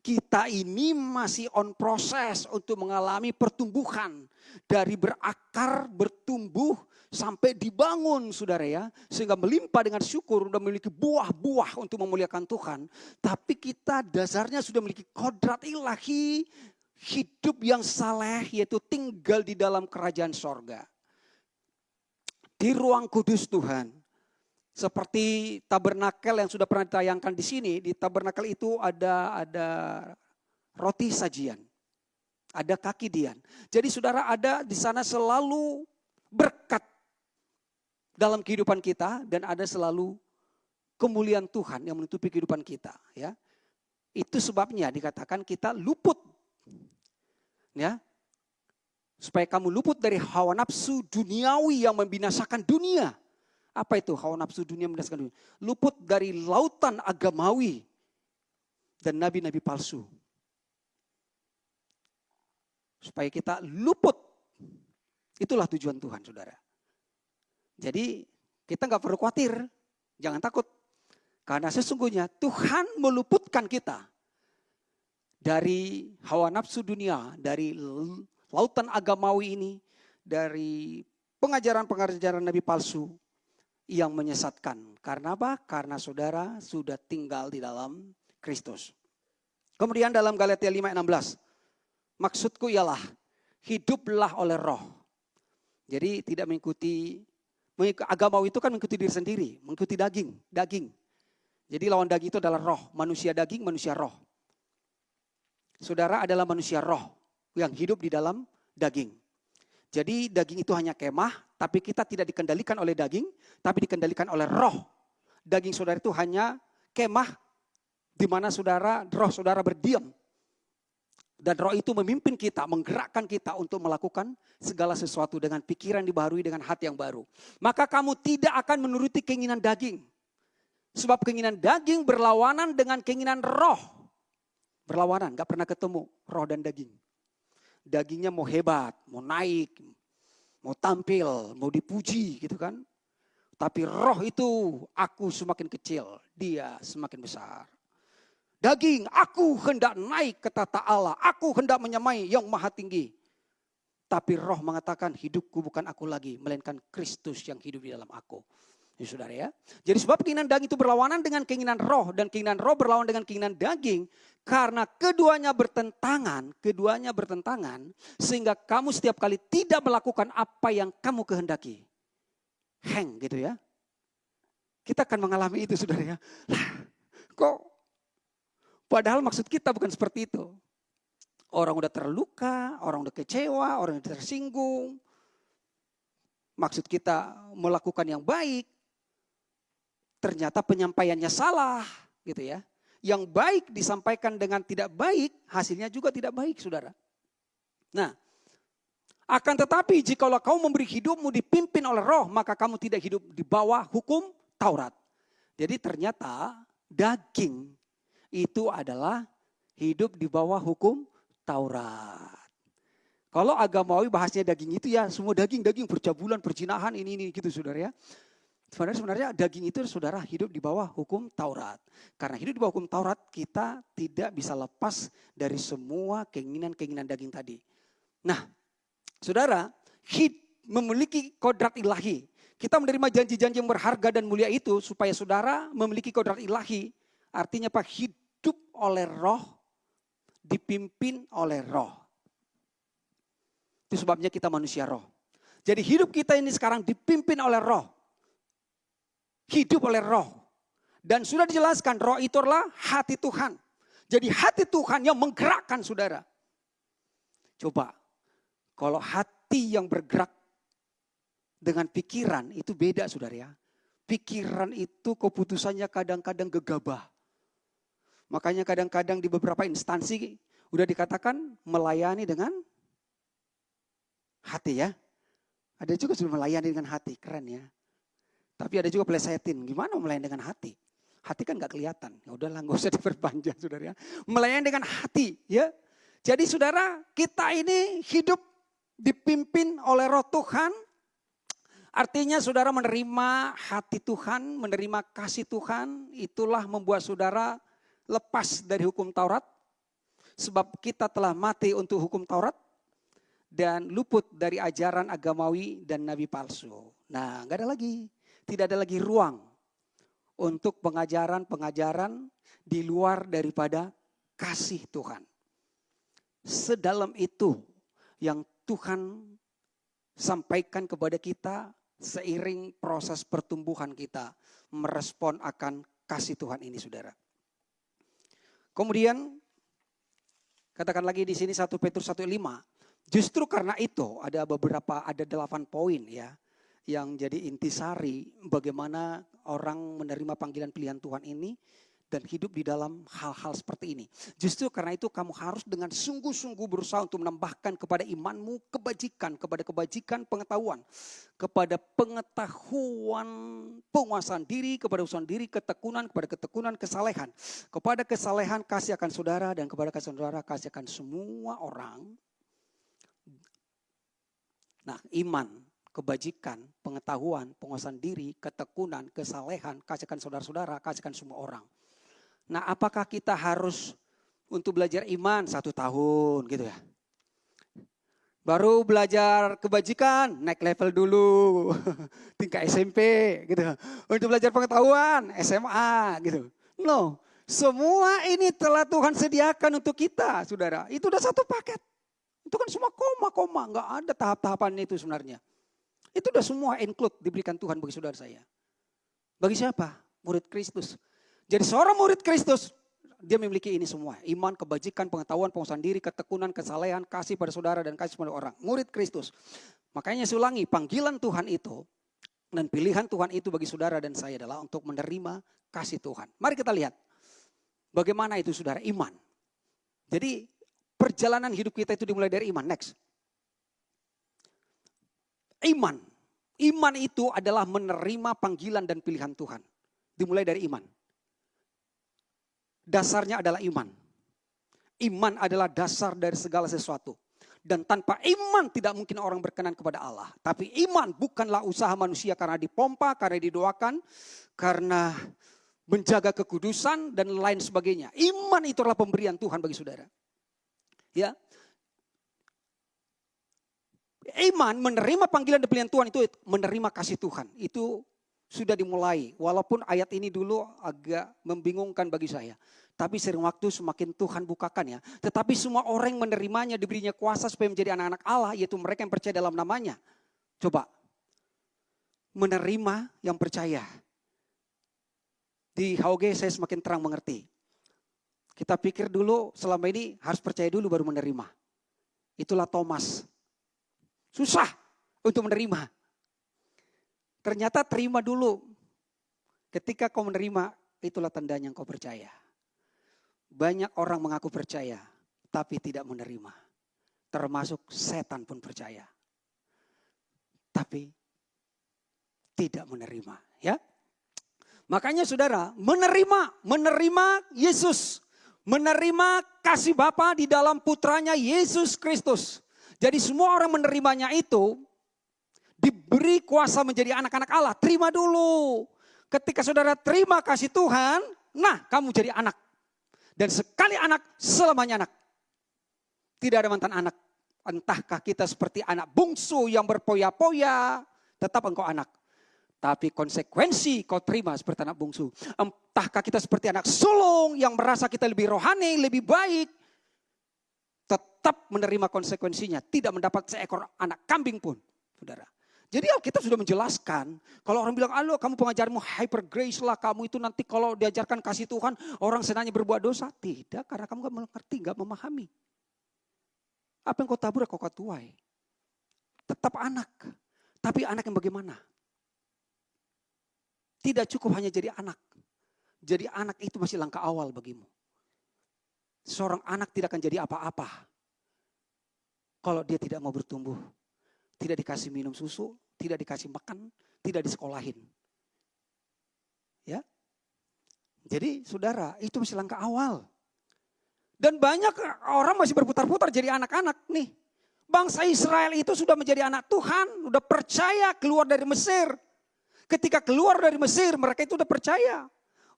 Kita ini masih on proses untuk mengalami pertumbuhan. Dari berakar, bertumbuh, sampai dibangun, saudara ya. Sehingga melimpah dengan syukur dan memiliki buah-buah untuk memuliakan Tuhan. Tapi kita dasarnya sudah memiliki kodrat ilahi, hidup yang saleh, yaitu tinggal di dalam kerajaan sorga. Di ruang kudus Tuhan. Seperti tabernakel yang sudah pernah ditayangkan di sini. Di tabernakel itu ada roti sajian. Ada kaki dian. Jadi saudara, ada di sana selalu berkat dalam kehidupan kita. Dan ada selalu kemuliaan Tuhan yang menutupi kehidupan kita. Ya. Itu sebabnya dikatakan kita luput. Ya. Supaya kamu luput dari hawa nafsu duniawi yang membinasakan dunia. Apa itu hawa nafsu dunia yang membinasakan dunia? Luput dari lautan agamawi dan nabi-nabi palsu. Supaya kita luput. Itulah tujuan Tuhan, saudara. Jadi kita gak perlu khawatir. Jangan takut. Karena sesungguhnya Tuhan meluputkan kita dari hawa nafsu dunia, dari lautan agamawi ini, dari pengajaran-pengajaran nabi palsu yang menyesatkan. Karena apa? Karena saudara sudah tinggal di dalam Kristus. Kemudian dalam Galatia 5:16, maksudku ialah hiduplah oleh roh. Jadi tidak mengikuti agamawi itu kan mengikuti diri sendiri, mengikuti daging. Jadi lawan daging itu adalah roh, manusia daging, manusia roh. Saudara adalah manusia roh yang hidup di dalam daging. Jadi daging itu hanya kemah, tapi kita tidak dikendalikan oleh daging, tapi dikendalikan oleh roh. Daging saudara itu hanya kemah, di mana roh saudara berdiam. Dan roh itu memimpin kita, menggerakkan kita untuk melakukan segala sesuatu dengan pikiran dibaharui dengan hati yang baru. Maka kamu tidak akan menuruti keinginan daging. Sebab keinginan daging berlawanan dengan keinginan roh. Berlawanan, gak pernah ketemu roh dan daging. Dagingnya mau hebat, mau naik, mau tampil, mau dipuji gitu kan. Tapi roh itu aku semakin kecil, dia semakin besar. Daging, aku hendak naik ke tata Allah, aku hendak menyamai yang maha tinggi. Tapi roh mengatakan hidupku bukan aku lagi, melainkan Kristus yang hidup di dalam aku. Ya, saudara ya. Jadi sebab keinginan daging itu berlawanan dengan keinginan roh. Dan keinginan roh berlawan dengan keinginan daging. Karena keduanya bertentangan. Sehingga kamu setiap kali tidak melakukan apa yang kamu kehendaki. Hang gitu ya. Kita akan mengalami itu, saudara ya. Kok padahal maksud kita bukan seperti itu. Orang udah terluka, orang udah kecewa, orang udah tersinggung. Maksud kita melakukan yang baik. Ternyata penyampaiannya salah gitu ya. Yang baik disampaikan dengan tidak baik, hasilnya juga tidak baik, saudara. Nah, akan tetapi jikalau kau memberi hidupmu dipimpin oleh roh, maka kamu tidak hidup di bawah hukum Taurat. Jadi ternyata daging itu adalah hidup di bawah hukum Taurat. Kalau agamawi bahasnya daging itu ya semua daging, percabulan, perzinahan, ini gitu, saudara ya. Sebenarnya daging itu saudara hidup di bawah hukum Taurat. Karena hidup di bawah hukum Taurat kita tidak bisa lepas dari semua keinginan-keinginan daging tadi. Nah saudara memiliki kodrat ilahi. Kita menerima janji-janji yang berharga dan mulia itu supaya saudara memiliki kodrat ilahi. Artinya apa? hidup oleh roh, dipimpin oleh roh. Itu sebabnya kita manusia roh. Jadi hidup kita ini sekarang dipimpin oleh roh. Hidup oleh roh. Dan sudah dijelaskan roh itu adalah hati Tuhan. Jadi hati Tuhan yang menggerakkan saudara. Coba, kalau hati yang bergerak dengan pikiran itu beda saudara ya. Pikiran itu keputusannya kadang-kadang gegabah. Makanya kadang-kadang di beberapa instansi udah dikatakan melayani dengan hati ya. Ada juga sudah melayani dengan hati, keren ya. Tapi ada juga plesetin, gimana melayani dengan hati? Hati kan gak kelihatan. Ya udahlah, gak usah diperpanjang saudara ya. Melayani dengan hati ya. Jadi saudara, kita ini hidup dipimpin oleh roh Tuhan. Artinya saudara menerima hati Tuhan, menerima kasih Tuhan. Itulah membuat saudara lepas dari hukum Taurat. Sebab kita telah mati untuk hukum Taurat. Dan luput dari ajaran agamawi dan nabi palsu. Nah, gak ada lagi. Tidak ada lagi ruang untuk pengajaran-pengajaran di luar daripada kasih Tuhan. Sedalam itu yang Tuhan sampaikan kepada kita seiring proses pertumbuhan kita merespon akan kasih Tuhan ini saudara. Kemudian katakan lagi di sini 1 Petrus 1:5. Justru karena itu ada 8 poin ya. Yang jadi intisari bagaimana orang menerima panggilan pilihan Tuhan ini. Dan hidup di dalam hal-hal seperti ini. Justru karena itu kamu harus dengan sungguh-sungguh berusaha untuk menambahkan kepada imanmu kebajikan. Kepada kebajikan pengetahuan. Kepada pengetahuan penguasaan diri. Kepada penguasaan diri ketekunan. Kepada ketekunan kesalehan. Kepada kesalehan kasih akan saudara. Dan kepada kasih saudara kasih akan semua orang. Nah, iman, kebajikan, pengetahuan, penguasaan diri, ketekunan, kesalehan, kasihkan saudara-saudara, kasihkan semua orang. Nah, apakah kita harus untuk belajar iman 1 tahun gitu ya? Baru belajar kebajikan, naik level dulu, tingkat SMP gitu. Untuk belajar pengetahuan, SMA gitu. No, semua ini telah Tuhan sediakan untuk kita, saudara. Itu udah satu paket. Itu kan semua koma-koma, nggak ada tahap-tahapan itu sebenarnya. Itu udah semua include diberikan Tuhan bagi saudara saya. Bagi siapa? Murid Kristus. Jadi seorang murid Kristus, dia memiliki ini semua. Iman, kebajikan, pengetahuan, penguasaan diri, ketekunan, kesalehan, kasih pada saudara dan kasih pada orang. Murid Kristus. Makanya saya ulangi, panggilan Tuhan itu dan pilihan Tuhan itu bagi saudara dan saya adalah untuk menerima kasih Tuhan. Mari kita lihat bagaimana itu saudara, iman. Jadi perjalanan hidup kita itu dimulai dari iman. Next. Iman. Iman itu adalah menerima panggilan dan pilihan Tuhan. Dimulai dari iman. Dasarnya adalah iman. Iman adalah dasar dari segala sesuatu. Dan tanpa iman tidak mungkin orang berkenan kepada Allah. Tapi iman bukanlah usaha manusia karena dipompa, karena didoakan, karena menjaga kekudusan dan lain sebagainya. Iman itu adalah pemberian Tuhan bagi saudara. Ya. Iman menerima panggilan dan pilihan Tuhan itu menerima kasih Tuhan. Itu sudah dimulai. Walaupun ayat ini dulu agak membingungkan bagi saya. Tapi sering waktu semakin Tuhan bukakan ya. Tetapi semua orang yang menerimanya diberinya kuasa supaya menjadi anak-anak Allah. Yaitu mereka yang percaya dalam namanya. Coba. Menerima yang percaya. Di HOG saya semakin terang mengerti. Kita pikir dulu selama ini harus percaya dulu baru menerima. Itulah Thomas. Susah untuk menerima. Ternyata terima dulu. Ketika kau menerima, itulah tandanya kau percaya. Banyak orang mengaku percaya, tapi tidak menerima. Termasuk setan pun percaya. Tapi tidak menerima. Ya. Makanya saudara, menerima Yesus. Menerima kasih Bapa di dalam putranya Yesus Kristus. Jadi semua orang menerimanya itu diberi kuasa menjadi anak-anak Allah. Terima dulu. Ketika saudara terima kasih Tuhan, nah kamu jadi anak. Dan sekali anak, selamanya anak. Tidak ada mantan anak. Entahkah kita seperti anak bungsu yang berpoya-poya, tetap engkau anak. Tapi konsekuensi kau terima seperti anak bungsu. Entahkah kita seperti anak sulung yang merasa kita lebih rohani, lebih baik. Tetap menerima konsekuensinya. Tidak mendapat seekor anak kambing pun. Saudara. Jadi Alkitab sudah menjelaskan. Kalau orang bilang, "Alo, kamu pengajarmu hyper grace lah. Kamu itu nanti kalau diajarkan kasih Tuhan, orang senangnya berbuat dosa." Tidak, karena kamu gak mengerti, gak memahami. Apa yang kau tabur, kau tuai. Tetap anak. Tapi anak yang bagaimana? Tidak cukup hanya jadi anak. Jadi anak itu masih langkah awal bagimu. Seorang anak tidak akan jadi apa-apa kalau dia tidak mau bertumbuh. Tidak dikasih minum susu, tidak dikasih makan, tidak disekolahin. Ya. Jadi saudara, itu masih langkah awal. Dan banyak orang masih berputar-putar jadi anak-anak nih. Bangsa Israel itu sudah menjadi anak Tuhan, sudah percaya keluar dari Mesir. Ketika keluar dari Mesir, mereka itu udah percaya.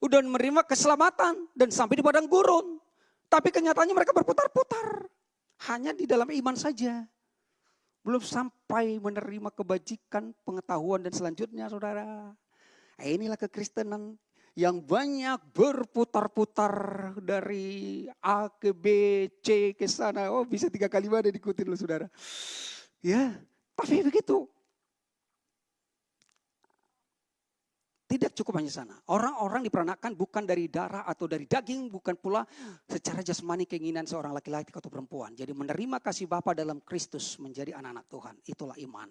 Udah menerima keselamatan dan sampai di padang gurun. Tapi kenyataannya mereka berputar-putar. Hanya di dalam iman saja. Belum sampai menerima kebajikan, pengetahuan dan selanjutnya saudara. Inilah kekristenan yang banyak berputar-putar dari A ke B, C ke sana. Oh bisa 3 kali mana diikutin loh saudara. Ya, tapi begitu. Tidak cukup hanya sana. Orang-orang diperanakan bukan dari darah atau dari daging, bukan pula secara jasmani keinginan seorang laki-laki atau perempuan. Jadi menerima kasih Bapa dalam Kristus menjadi anak-anak Tuhan. Itulah iman.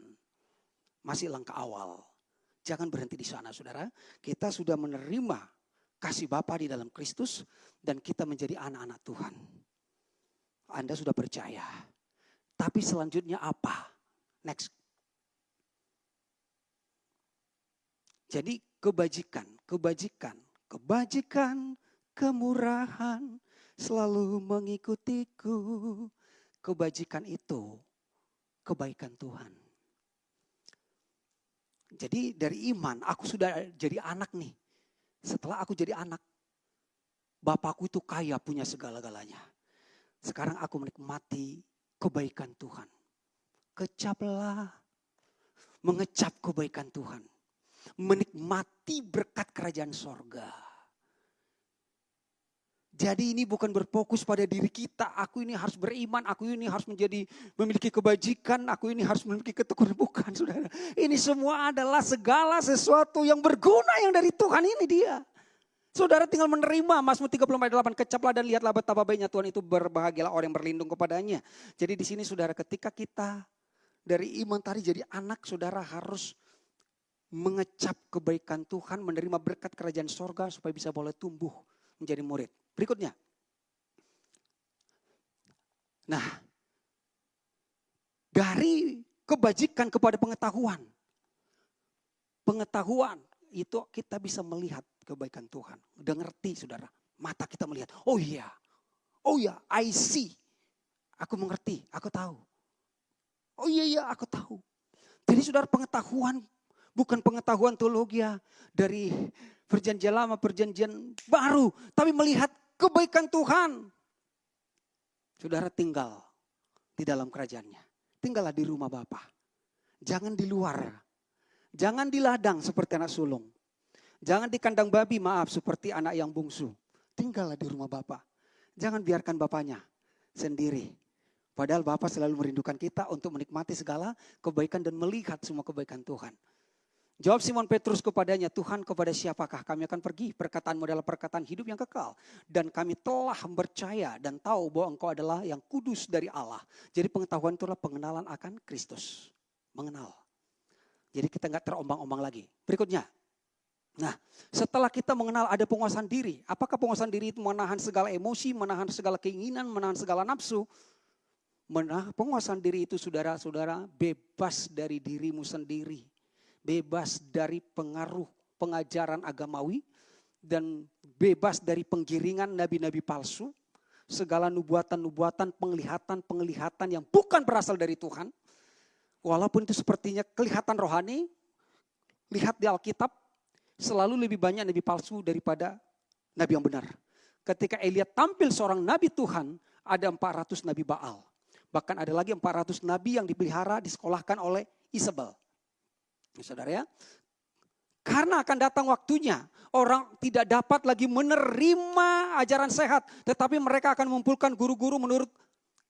Masih langkah awal. Jangan berhenti di sana saudara. Kita sudah menerima kasih Bapa di dalam Kristus dan kita menjadi anak-anak Tuhan. Anda sudah percaya. Tapi selanjutnya apa? Next. Jadi kebajikan, kemurahan selalu mengikutiku. Kebajikan itu kebaikan Tuhan. Jadi dari iman, aku sudah jadi anak nih. Setelah aku jadi anak, Bapakku itu kaya punya segala-galanya. Sekarang aku menikmati kebaikan Tuhan. Kecaplah, mengecap kebaikan Tuhan. Menikmati berkat kerajaan sorga. Jadi ini bukan berfokus pada diri kita. Aku ini harus beriman, aku ini harus memiliki kebajikan, aku ini harus memiliki ketekunan. Bukan saudara. Ini semua adalah segala sesuatu yang berguna yang dari Tuhan ini dia. Saudara tinggal menerima. Mazmur 34:8, kecaplah dan lihatlah betapa baiknya Tuhan itu, berbahagialah orang yang berlindung kepadanya. Jadi di sini saudara, ketika kita dari iman tadi jadi anak, saudara harus mengecap kebaikan Tuhan, menerima berkat kerajaan sorga supaya bisa boleh tumbuh menjadi murid. Berikutnya. Nah, dari kebajikan kepada pengetahuan. Pengetahuan itu kita bisa melihat kebaikan Tuhan. Udah ngerti saudara, mata kita melihat. Oh iya, I see. Aku mengerti, aku tahu. Oh iya, aku tahu. Jadi saudara, pengetahuan bukan pengetahuan teologi dari perjanjian lama, perjanjian baru. Tapi melihat kebaikan Tuhan. Saudara tinggal di dalam kerajaannya. Tinggallah di rumah Bapa. Jangan di luar. Jangan di ladang seperti anak sulung. Jangan di kandang babi, maaf, seperti anak yang bungsu. Tinggallah di rumah Bapa. Jangan biarkan Bapaknya sendiri. Padahal Bapa selalu merindukan kita untuk menikmati segala kebaikan dan melihat semua kebaikan Tuhan. Jawab Simon Petrus kepadanya, Tuhan, kepada siapakah kami akan pergi? Perkataanmu adalah perkataan hidup yang kekal. Dan kami telah percaya dan tahu bahwa engkau adalah yang kudus dari Allah. Jadi pengetahuan itulah pengenalan akan Kristus. Mengenal. Jadi kita gak terombang-ombang lagi. Berikutnya. Nah, setelah kita mengenal ada penguasaan diri. Apakah penguasaan diri itu menahan segala emosi, menahan segala keinginan, menahan segala nafsu? Penguasaan diri itu saudara-saudara bebas dari dirimu sendiri. Bebas dari pengaruh pengajaran agamawi dan bebas dari penggiringan nabi-nabi palsu, segala nubuatan-nubuatan, penglihatan yang bukan berasal dari Tuhan. Walaupun itu sepertinya kelihatan rohani, lihat di Alkitab, selalu lebih banyak nabi palsu daripada nabi yang benar. Ketika Elia tampil seorang nabi Tuhan, ada 400 nabi Baal. Bahkan ada lagi 400 nabi yang dipelihara, disekolahkan oleh Isabel. Saudara ya, Karena akan datang waktunya orang tidak dapat lagi menerima ajaran sehat. Tetapi mereka akan mengumpulkan guru-guru menurut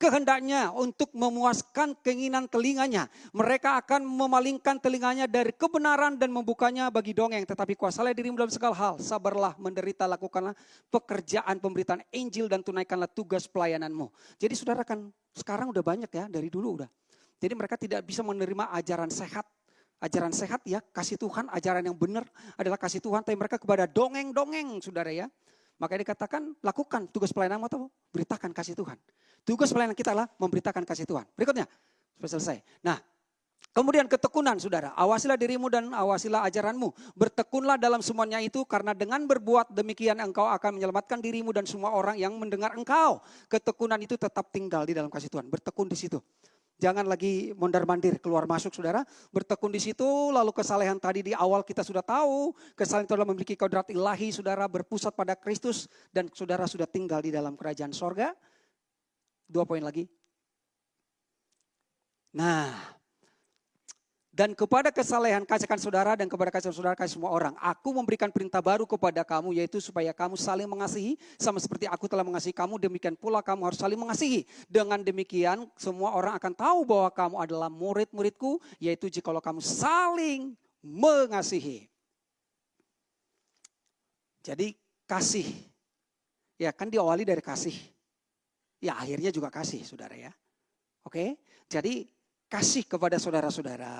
kehendaknya untuk memuaskan keinginan telinganya. Mereka akan memalingkan telinganya dari kebenaran dan membukanya bagi dongeng. Tetapi kuasalah dirimu dalam segala hal. Sabarlah, menderita, lakukanlah pekerjaan pemberitaan Injil dan tunaikanlah tugas pelayananmu. Jadi saudara kan sekarang udah banyak ya, dari dulu udah. Jadi mereka tidak bisa menerima ajaran sehat. Ajaran sehat ya, kasih Tuhan, ajaran yang benar adalah kasih Tuhan. Tapi mereka kepada dongeng-dongeng saudara ya. Makanya dikatakan lakukan tugas pelayananmu atau beritakan kasih Tuhan. Tugas pelayanan kita adalah memberitakan kasih Tuhan. Berikutnya, sampai selesai. Nah, kemudian ketekunan saudara. Awasilah dirimu dan awasilah ajaranmu. Bertekunlah dalam semuanya itu karena dengan berbuat demikian engkau akan menyelamatkan dirimu dan semua orang yang mendengar engkau. Ketekunan itu tetap tinggal di dalam kasih Tuhan. Bertekun di situ. Jangan lagi mondar-mandir keluar masuk saudara. Bertekun di situ lalu kesalehan tadi di awal kita sudah tahu. Kesalehan itu adalah memiliki kodrat ilahi saudara berpusat pada Kristus. Dan saudara sudah tinggal di dalam kerajaan sorga. 2 poin lagi. Nah, dan kepada kesalehan kasihkan saudara dan kepada kasih saudara kasih semua orang. Aku memberikan perintah baru kepada kamu yaitu supaya kamu saling mengasihi. Sama seperti aku telah mengasihi kamu, demikian pula kamu harus saling mengasihi. Dengan demikian semua orang akan tahu bahwa kamu adalah murid-muridku. Yaitu jikalau kamu saling mengasihi. Jadi kasih. Ya kan diawali dari kasih. Ya akhirnya juga kasih saudara ya. Oke, jadi kasih kepada saudara-saudara.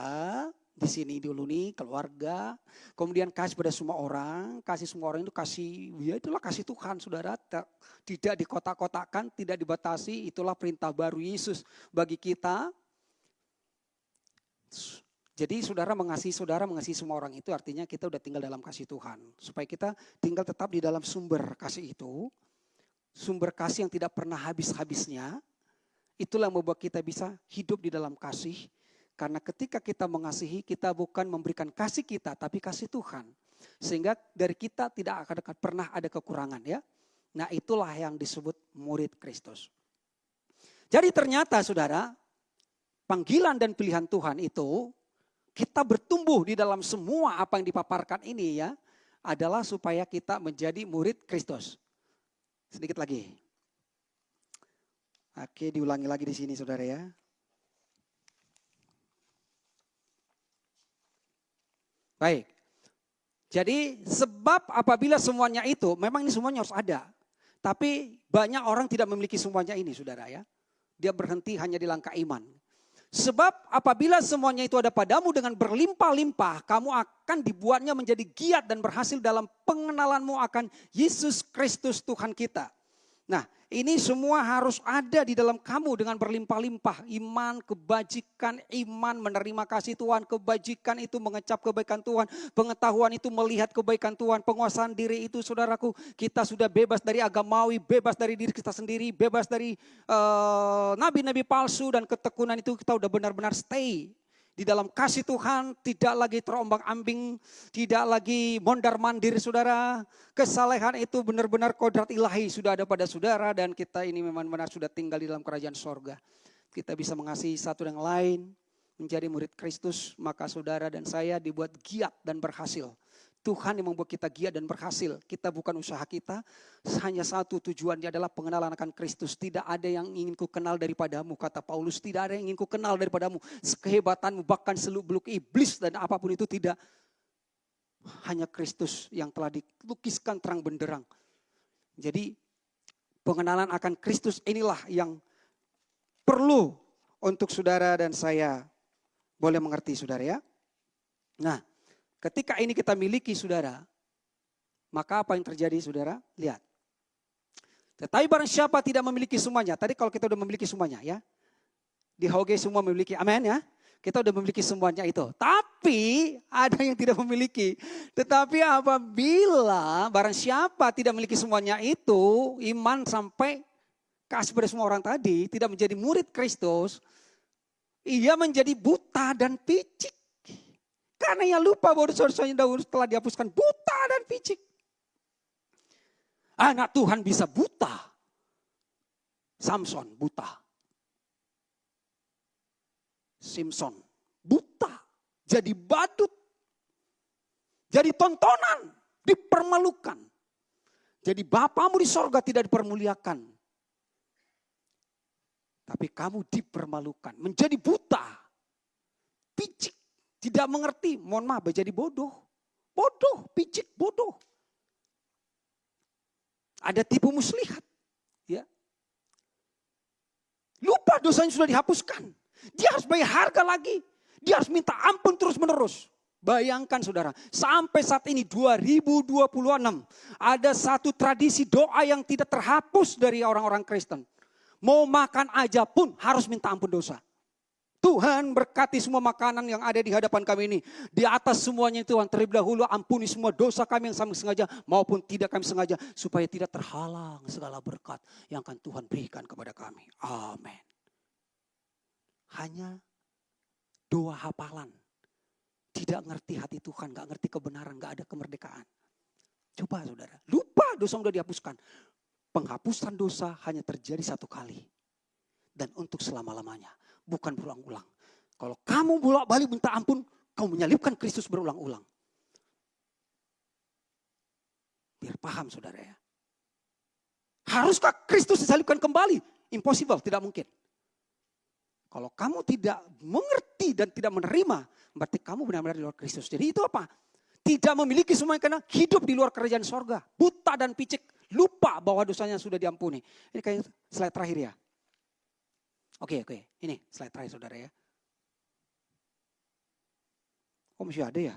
Di sini dulu nih keluarga. Kemudian kasih pada semua orang. Kasih semua orang itu kasih, ya itulah kasih Tuhan saudara. Tidak dikotak-kotakan, tidak dibatasi. Itulah perintah baru Yesus bagi kita. Jadi saudara mengasihi semua orang itu artinya kita udah tinggal dalam kasih Tuhan. Supaya kita tinggal tetap di dalam sumber kasih itu. Sumber kasih yang tidak pernah habis-habisnya. Itulah yang membuat kita bisa hidup di dalam kasih. Karena ketika kita mengasihi, kita bukan memberikan kasih kita, tapi kasih Tuhan. Sehingga dari kita tidak akan pernah ada kekurangan ya. Nah itulah yang disebut murid Kristus. Jadi ternyata saudara, panggilan dan pilihan Tuhan itu, kita bertumbuh di dalam semua apa yang dipaparkan ini ya, adalah supaya kita menjadi murid Kristus. Sedikit lagi. Oke, diulangi lagi di sini saudara ya. Baik. Jadi sebab apabila semuanya itu, memang ini semuanya harus ada. Tapi banyak orang tidak memiliki semuanya ini saudara ya. Dia berhenti hanya di langkah iman. Sebab apabila semuanya itu ada padamu dengan berlimpah-limpah, kamu akan dibuatnya menjadi giat dan berhasil dalam pengenalanmu akan Yesus Kristus Tuhan kita. Nah, ini semua harus ada di dalam kamu dengan berlimpah-limpah. Iman, kebajikan, iman menerima kasih Tuhan. Kebajikan itu mengecap kebaikan Tuhan. Pengetahuan itu melihat kebaikan Tuhan. Penguasaan diri itu saudaraku. Kita sudah bebas dari agamawi, bebas dari diri kita sendiri. Bebas dari nabi-nabi palsu dan ketekunan itu kita udah benar-benar stay. Di dalam kasih Tuhan tidak lagi terombang-ambing, tidak lagi mondar-mandir saudara. Kesalehan itu benar-benar kodrat ilahi sudah ada pada saudara dan kita ini memang benar sudah tinggal di dalam kerajaan sorga. Kita bisa mengasihi satu yang lain, menjadi murid Kristus, maka saudara dan saya dibuat giat dan berhasil. Tuhan yang membuat kita giat dan berhasil. Kita bukan usaha kita. Hanya satu tujuannya adalah pengenalan akan Kristus. Tidak ada yang ingin ku kenal daripadamu. Kata Paulus, tidak ada yang ingin ku kenal daripadamu. Kehebatanmu bahkan seluk-beluk iblis dan apapun itu tidak. Hanya Kristus yang telah dilukiskan terang benderang. Jadi pengenalan akan Kristus inilah yang perlu untuk saudara dan saya boleh mengerti saudara ya. Nah. Ketika ini kita miliki saudara, maka apa yang terjadi saudara? Lihat. Tetapi barang siapa tidak memiliki semuanya. Tadi kalau kita udah memiliki semuanya ya. Di HOG semua memiliki, amin ya. Kita udah memiliki semuanya itu. Tapi ada yang tidak memiliki. Tetapi apabila barang siapa tidak memiliki semuanya itu, iman sampai kasih pada semua orang tadi, tidak menjadi murid Kristus, ia menjadi buta dan picik. Karena ia lupa bahwa dosa-dosanya dahulu telah dihapuskan, buta dan picik. Anak Tuhan bisa buta. Samson buta. Simpson buta. Jadi badut. Jadi tontonan, dipermalukan. Jadi Bapamu di sorga tidak dipermuliakan. Tapi kamu dipermalukan, menjadi buta, picik, tidak mengerti, mohon maaf, menjadi bodoh. Bodoh, picik, bodoh. Ada tipu muslihat. Ya. Lupa dosanya sudah dihapuskan. Dia harus bayar harga lagi. Dia harus minta ampun terus menerus. Bayangkan saudara, sampai saat ini 2026 ada satu tradisi doa yang tidak terhapus dari orang-orang Kristen. Mau makan aja pun harus minta ampun dosa. Tuhan berkati semua makanan yang ada di hadapan kami ini. Di atas semuanya Tuhan terlebih dahulu ampuni semua dosa kami yang kami sengaja maupun tidak kami sengaja. Supaya tidak terhalang segala berkat yang akan Tuhan berikan kepada kami. Amin. Hanya doa hafalan. Tidak ngerti hati Tuhan, gak ngerti kebenaran, gak ada kemerdekaan. Coba saudara, lupa dosa sudah dihapuskan. Penghapusan dosa hanya terjadi satu kali. Dan untuk selama-lamanya, bukan berulang-ulang. Kalau kamu bolak-balik minta ampun, kamu menyalibkan Kristus berulang-ulang. Biar paham saudara ya. Haruskah Kristus disalibkan kembali? Impossible, tidak mungkin. Kalau kamu tidak mengerti dan tidak menerima, berarti kamu benar-benar di luar Kristus. Jadi itu apa? Tidak memiliki semuanya karena hidup di luar kerajaan sorga. Buta dan picik, lupa bahwa dosanya sudah diampuni. Ini kayak slide terakhir ya. Oke. Ini slide terakhir saudara ya. Kok masih ada ya?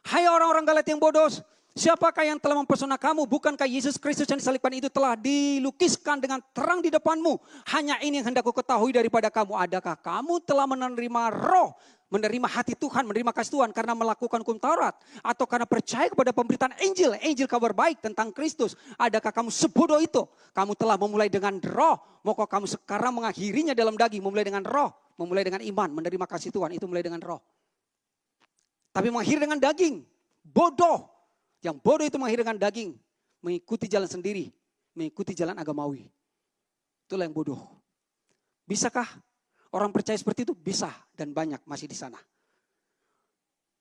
Hai orang-orang Galatia yang bodoh. Siapakah yang telah mempesona kamu? Bukankah Yesus Kristus yang disalibkan itu telah dilukiskan dengan terang di depanmu? Hanya ini yang hendak ku ketahui daripada kamu. Adakah kamu telah menerima roh? Menerima hati Tuhan, menerima kasih Tuhan karena melakukan hukum Taurat? Atau karena percaya kepada pemberitaan Injil kabar baik tentang Kristus? Adakah kamu sebodoh itu? Kamu telah memulai dengan roh. Maka kamu sekarang mengakhirinya dalam daging. Memulai dengan roh, memulai dengan iman, menerima kasih Tuhan. Itu mulai dengan roh. Tapi mengakhiri dengan daging. Bodoh. Yang bodoh itu mengakhiri dengan daging. Mengikuti jalan sendiri. Mengikuti jalan agamawi. Itulah yang bodoh. Bisakah orang percaya seperti itu? Bisa. Dan banyak masih di sana.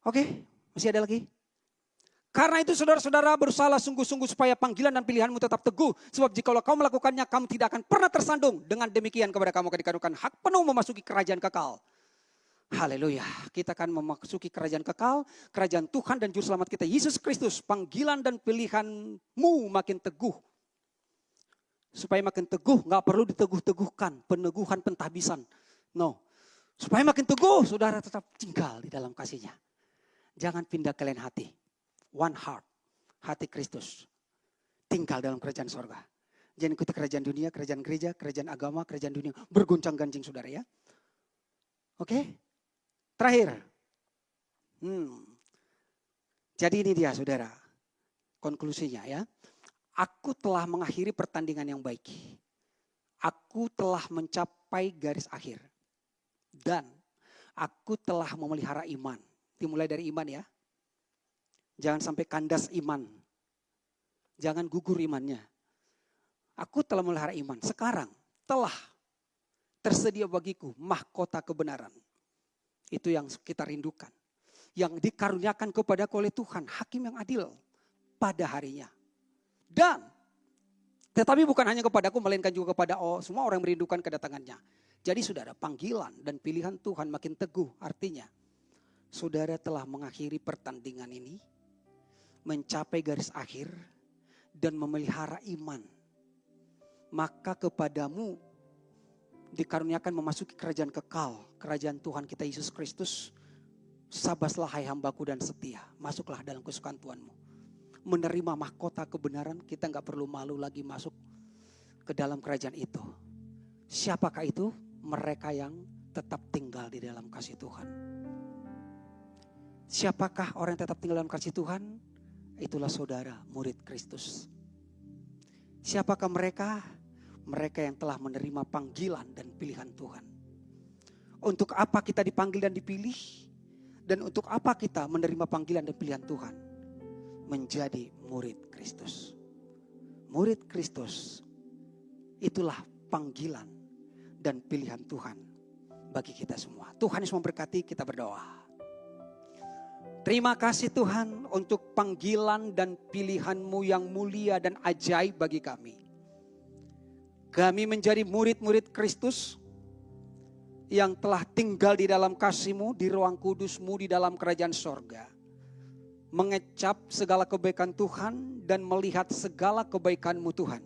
Oke, masih ada lagi? Karena itu saudara-saudara berusahalah sungguh-sungguh supaya panggilan dan pilihanmu tetap teguh. Sebab jikalau kau melakukannya, kamu tidak akan pernah tersandung. Dengan demikian kepada kamu akan dikarukan hak penuh memasuki kerajaan kekal. Haleluya, kita akan memasuki kerajaan kekal, kerajaan Tuhan dan Juru Selamat kita, Yesus Kristus. Panggilan dan pilihanmu makin teguh. Supaya makin teguh, gak perlu diteguh-teguhkan, peneguhan pentahbisan. No, supaya makin teguh, saudara tetap tinggal di dalam kasihnya. Jangan pindah ke lain hati. One heart, hati Kristus. Tinggal dalam kerajaan sorga. Jangan ikuti kerajaan dunia, kerajaan gereja, kerajaan agama, kerajaan dunia. Bergoncang-gancing saudara ya. Oke? Terakhir. Jadi ini dia saudara. Konklusinya ya. Aku telah mengakhiri pertandingan yang baik. Aku telah mencapai garis akhir. Dan aku telah memelihara iman. Dimulai dari iman ya. Jangan sampai kandas iman. Jangan gugur imannya. Aku telah memelihara iman. Sekarang telah tersedia bagiku mahkota kebenaran. Itu yang kita rindukan. Yang dikaruniakan kepadaku oleh Tuhan. Hakim yang adil pada harinya. Dan tetapi bukan hanya kepadaku, melainkan juga kepada semua orang yang merindukan kedatangannya. Jadi saudara, panggilan dan pilihan Tuhan makin teguh. Artinya saudara telah mengakhiri pertandingan ini. Mencapai garis akhir. Dan memelihara iman. Maka kepadamu dikaruniakan memasuki kerajaan kekal, kerajaan Tuhan kita Yesus Kristus. Sabaslah hai hambaku dan setia, masuklah dalam kesukaan Tuhanmu. Menerima mahkota kebenaran, kita gak perlu malu lagi masuk ke dalam kerajaan itu. Siapakah itu? Mereka yang tetap tinggal di dalam kasih Tuhan. Siapakah orang yang tetap tinggal dalam kasih Tuhan? Itulah saudara, murid Kristus. Siapakah mereka? Mereka yang telah menerima panggilan dan pilihan Tuhan. Untuk apa kita dipanggil dan dipilih? Dan untuk apa kita menerima panggilan dan pilihan Tuhan? Menjadi murid Kristus. Murid Kristus. Itulah panggilan dan pilihan Tuhan bagi kita semua. Tuhan Yesus memberkati, kita berdoa. Terima kasih Tuhan untuk panggilan dan pilihan-Mu yang mulia dan ajaib bagi kami. Kami menjadi murid-murid Kristus yang telah tinggal di dalam kasih-Mu, di ruang kudus-Mu, di dalam kerajaan sorga. Mengecap segala kebaikan Tuhan dan melihat segala kebaikan-Mu Tuhan.